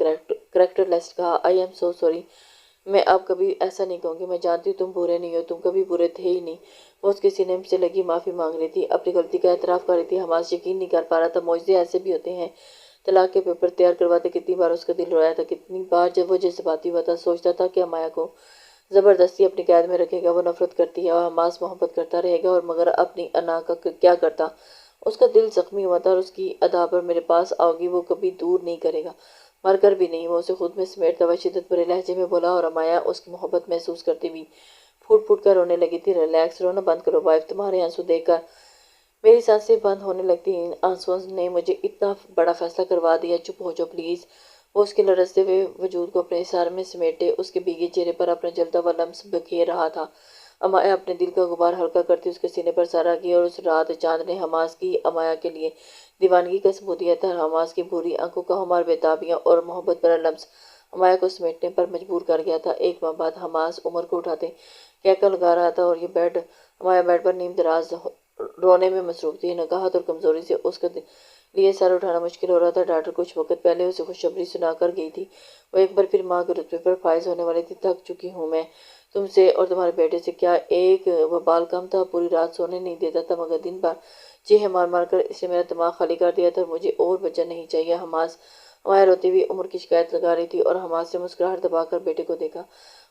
کریکٹر لیس کہا، آئی ایم سو سوری، میں اب کبھی ایسا نہیں کہوں گی۔ میں جانتی ہوں تم برے نہیں ہو، تم کبھی برے تھے ہی نہیں۔ وہ اس کے سینے سے لگی معافی مانگ رہی تھی، اپنی غلطی کا اعتراف کر رہی تھی۔ حماس یقین نہیں کر پا رہا تھا، معجزے ایسے بھی ہوتے ہیں۔ طلاق کے پیپر تیار کرواتے کتنی بار اس کا دل رویا تھا، کتنی بار جب وہ جذباتی ہوا تھا، سوچتا تھا کہ امایا کو زبردستی اپنی قید میں رکھے گا۔ وہ نفرت کرتی ہے اور حماس محبت کرتا رہے گا، اور مگر اپنی انا کا کیا کرتا؟ اس کا دل زخمی ہوا تھا اور اس کی ادا پر میرے پاس آؤ گی وہ کبھی دور نہیں کرے گا، مر کر بھی نہیں۔ وہ اسے خود میں سمیٹتا ہوا شدت بھرے لہجے میں بولا اور امایا اس کی محبت محسوس کرتی ہوئی پھوٹ پھوٹ کر رونے لگی تھی۔ ریلیکس، رونا بند کرو وائف، تمہارے آنسو دیکھ کر میری سانسیں بند ہونے لگتی ہیں، ان آنسوؤں نے مجھے اتنا بڑا فیصلہ کروا دیا، چپ ہو جاؤ پلیز۔ وہ اس کے لرزتے ہوئے وجود کو اپنے احسار میں سمیٹے اس کے بھیگے چہرے پر اپنا جلتا ہوا لمس بکھیر رہا تھا۔ امایا اپنے دل کا غبار ہلکا کرتی اس کے سینے پر سارا کی، اور اس رات چاند نے حماس کی امایا کے لیے دیوانگی کا ثبوت دیا تھا۔ حماس کی بھوری آنکھوں کا ہمار بےتابیاں اور محبت بھرا لمس امایا کو سمیٹنے پر مجبور کر گیا تھا۔ ایک ماہ بعد حماس عمر کو اٹھاتے کہکا لگا رہا تھا اور امایا بیڈ پر نیم دراز رونے میں مصروف تھی۔ نگاہت اور کمزوری سے اس کے لیے سر اٹھانا مشکل ہو رہا تھا۔ ڈاکٹر کچھ وقت پہلے اسے خوشخبری سنا کر گئی تھی، وہ ایک بار پھر ماں کے رتبے پر فائز ہونے والی تھی۔ تھک چکی ہوں میں تم سے اور تمہارے بیٹے سے، کیا ایک وبال کم تھا؟ پوری رات سونے نہیں دیتا تھا، مگر دن بھر چیخیں مار مار کر اس نے میرا دماغ خالی کر دیا تھا، اور مجھے اور بچہ نہیں چاہیے۔ حماس امایا روتی ہوئی عمر کی شکایت لگا رہی تھی اور حماس نے مسکراہٹ دبا کر بیٹے کو دیکھا۔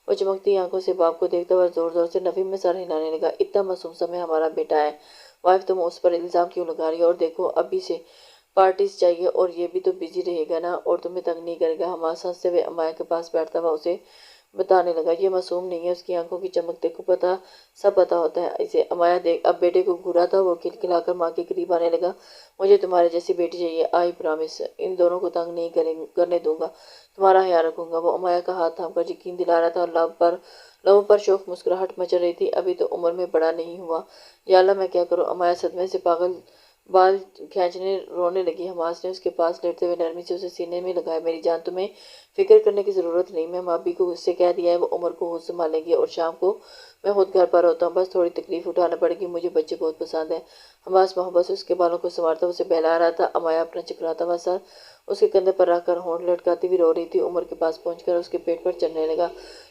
وہ چمکتی آنکھوں سے باپ کو دیکھتا ہوا زور زور سے نفی میں سر ہلانے لگا۔ اتنا معصوم سا میں ہمارا بیٹا ہے، وائف تم اس پر الزام کیوں لگا رہی ہو؟ اور دیکھو ابھی سے پارٹیز چاہیے اور یہ بھی تو بزی رہے گا نا، اور تمہیں تنگ نہیں کرے گا۔ حماس ہنستے ہوئے امایا کے پاس بیٹھتا ہوا اسے بتانے لگا، یہ معصوم نہیں ہے، اس کی آنکھوں کی چمک دیکھو، سب پتا ہوتا ہے اسے۔ امایا اب بیٹے کو گھورا تھا، وہ کھلکھلا کر ماں کے قریب آنے لگا۔ مجھے تمہارے جیسی بیٹی چاہیے، آئی پرامس، ان دونوں کو تنگ نہیں کرنے دوں گا، تمہارا خیال رکھوں گا۔ وہ امایا کا ہاتھ تھام کر یقین دلا رہا تھا اور لبوں پر شوخ مسکراہٹ مچل رہی تھی، ابھی تو عمر میں بڑا نہیں ہوا، یا اللہ میں کیا کروں؟ امایا صدمے سے پاگل بال کھینچنے رونے لگی۔ حماس نے اس کے پاس لیٹتے ہوئے نرمی سے اسے سینے میں لگایا، میری جان تمہیں فکر کرنے کی ضرورت نہیں، میں بھابھی کو اس سے کہہ دیا ہے، وہ عمر کو خود سنبھالیں گی اور شام کو میں خود گھر پر ہوتا ہوں، بس تھوڑی تکلیف اٹھانا پڑے گی، مجھے بچے بہت پسند ہیں۔ حماس محبت سے اس کے بالوں کو سنوارتا اسے بہلا رہا تھا۔ امایا اپنا چکراتا ہوا سر اس کے کندھے پر رکھ کر ہونٹ لٹکاتی ہوئی رو رہی تھی۔ عمر کے پاس پہنچ کر اس کے پیٹ پر چلنے لگا،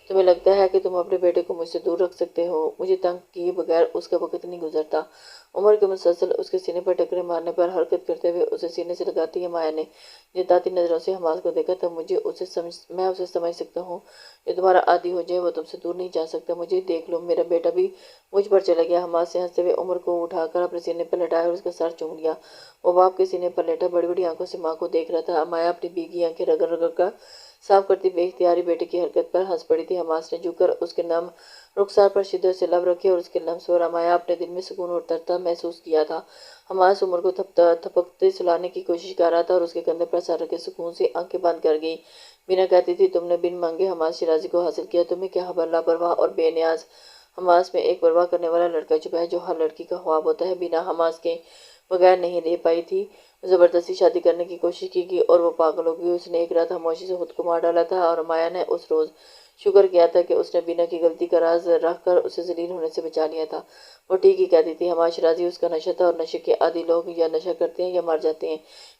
تمہیں لگتا ہے کہ تم اپنے بیٹے کو مجھ سے دور رکھ سکتے ہو؟ مجھے تنگ کیے بغیر اس کا وقت نہیں گزرتا۔ عمر کے مسلسل اس کے سینے پر ٹکرے مارنے پر حرکت کرتے ہوئے اسے سینے سے لگاتی امایا نے جتاتی نظروں سے حماس کو دیکھا، تب میں اسے سمجھ سکتا ہوں، جو تمہارا عادی ہو جائے وہ تم سے دور نہیں جا سکتا۔ مجھے دیکھ لو، میرا بیٹا بھی مجھ پر چلا گیا۔ حماس نے ہنستے ہوئے عمر کو اٹھا کر اپنے سینے پر لٹایا اور اس کا سر چوم لیا۔ وہ باپ کے سینے پر لیٹا بڑی بڑی آنکھوں سے ماں کو دیکھ رہا تھا۔ امایا اپنی بھیگی آنکھیں رگڑ رگڑ کر صاف کرتی بے اختیاری بیٹے کی حرکت پر ہنس پڑی تھی۔ حماس نے جھک کر اس کے نم رخسار پر شدت سے لب رکھے اور اس کے لمس پر امایا اپنے دل میں سکون اور اترتا محسوس کیا تھا۔ حماس عمر کو تھپکتے سلانے کی کوشش کر رہا تھا اور اس کے کندھے پر سر رکھے سکون سے آنکھیں بند کر گئی۔ بینا کہتی تھی، تم نے بن مانگے حماس شیرازی کو حاصل کیا، تمہیں کیا خبر؟ لاپرواہ اور بے نیاز حماس میں ایک پرواہ کرنے والا لڑکا چھپا ہے جو ہر لڑکی کا خواب ہوتا ہے۔ بینا حماس کے بغیر نہیں رہ پائی تھی، زبردستی شادی کرنے کی کوشش کی گئی اور وہ پاگل ہو گئی۔ اس نے ایک رات خاموشی سے خود کو مار ڈالا تھا اور مایا نے اس روز شکر کیا تھا کہ اس نے بینا کی غلطی کا راز رکھ کر اسے ذلیل ہونے سے بچا لیا تھا۔ وہ ٹھیک ہی کہتی تھی، حماس شیرازی اس کا نشہ تھا اور نشے کے عادی لوگ یا نشہ کرتے ہیں یا مر جاتے ہیں۔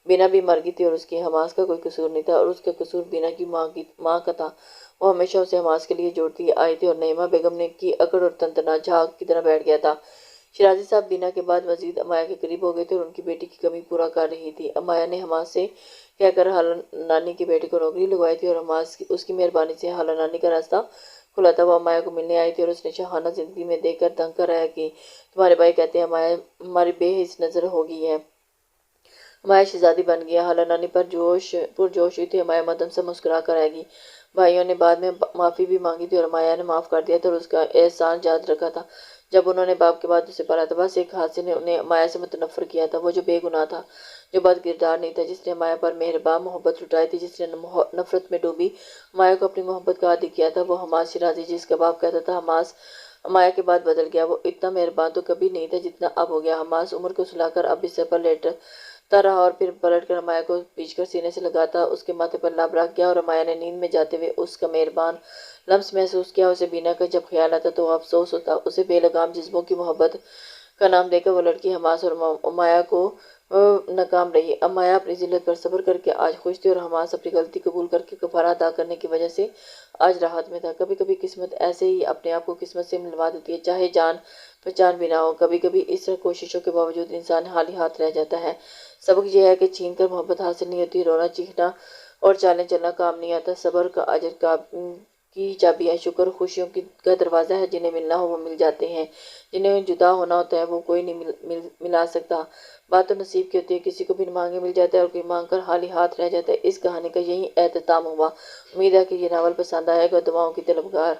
بینا بھی مر گئی تھی اور اس کی حماس کا کوئی قصور نہیں تھا اور اس کا قصور بینا کی ماں کا تھا۔ وہ ہمیشہ اسے حماس کے لیے جوڑتی آئی تھی اور نعیمہ بیگم نے کی اکڑ اور تنتنا جھاگ کی طرح بیٹھ گیا تھا۔ شیرازی صاحب بینا کے بعد مزید مایا کے قریب ہو گئے تھے اور ان کی بیٹی کی کمی پورا کر رہی تھی۔ مایا نے حماس سے کہہ کر خالہ نانی کی بیٹی کو نوکری لگوائی تھی اور حماس اس کی مہربانی سے خالہ نانی کا راستہ کھلا تھا۔ وہ مایا کو ملنے آئی تھی اور اس نے شاہانہ زندگی میں دیکھ کر دنگ کر رہا کہ تمہارے بھائی کہتے ہیں مایا ہماری بے حس نظر ہو گئی ہے، مایا شہزادی بن گیا۔ خالہ نانی پرجوش ہوئی تھی۔ مایا مدن سے مسکرا کر آئے گی۔ بھائیوں نے بعد میں معافی بھی مانگی تھی اور مایا نے معاف کر دیا تھا اور اس کا احسان یاد رکھا تھا۔ جب انہوں نے باپ کے بعد اسے پالا تھا، بس ایک حادثے نے انہیں مایا سے متنفر کیا تھا، وہ جو بے گناہ تھا، جو بد کردار نہیں تھا، جس نے مایا پر مہربان محبت لٹائی تھی، جس نے نفرت میں ڈوبی مایا کو اپنی محبت کا عادی کیا تھا، وہ حماس شیرازی جس کا باپ کہتا تھا حماس مایا کے بعد بدل گیا۔ وہ اتنا مہربان تو کبھی نہیں تھا جتنا اب ہو گیا۔ حماس عمر کو سلا کر اب بستر پر لیٹتا رہا اور پھر پلٹ کر مایا کو کھینچ کر سینے سے لگاتا اس کے ماتھے پر لب رکھ گیا اور مایا نے نیند میں جاتے ہوئے اس کا مہربان لمس محسوس کیا۔ اسے بینا کا جب خیال آتا تو وہ افسوس ہوتا۔ اسے بے لگام جذبوں کی محبت کا نام دے کر وہ لڑکی حماس اور مایا کو ناکام رہی۔ اب مایا اپنی ذلت پر صبر کر کے آج خوش تھی اور حماس اپنی غلطی قبول کر کے کفارہ ادا کرنے کی وجہ سے آج راحت میں تھا۔ کبھی کبھی قسمت ایسے ہی اپنے آپ کو قسمت سے ملوا دیتی ہے، چاہے جان پہچان بھی نہ ہو۔ کبھی کبھی اس طرح کوششوں کے باوجود انسان خالی ہاتھ رہ جاتا ہے۔ سبق یہ ہے کہ چھین کر محبت حاصل نہیں ہوتی، رونا چیخنا اور چالیں چلنا کام نہیں آتا۔ صبر کا اجر کی چابی ہے، شکر خوشیوں کا دروازہ ہے، جنہیں ملنا ہو وہ مل جاتے ہیں، جنہیں جدا ہونا ہوتا ہے وہ کوئی نہیں ملا سکتا۔ بات تو نصیب کی ہوتی ہے، کسی کو بن مانگے مل جاتا ہے اور کوئی مانگ کر خالی ہاتھ رہ جاتا ہے۔ اس کہانی کا یہی اختتام ہوا۔ امید ہے کہ یہ ناول پسند آئے گا۔ دعاؤں کی طلبگار۔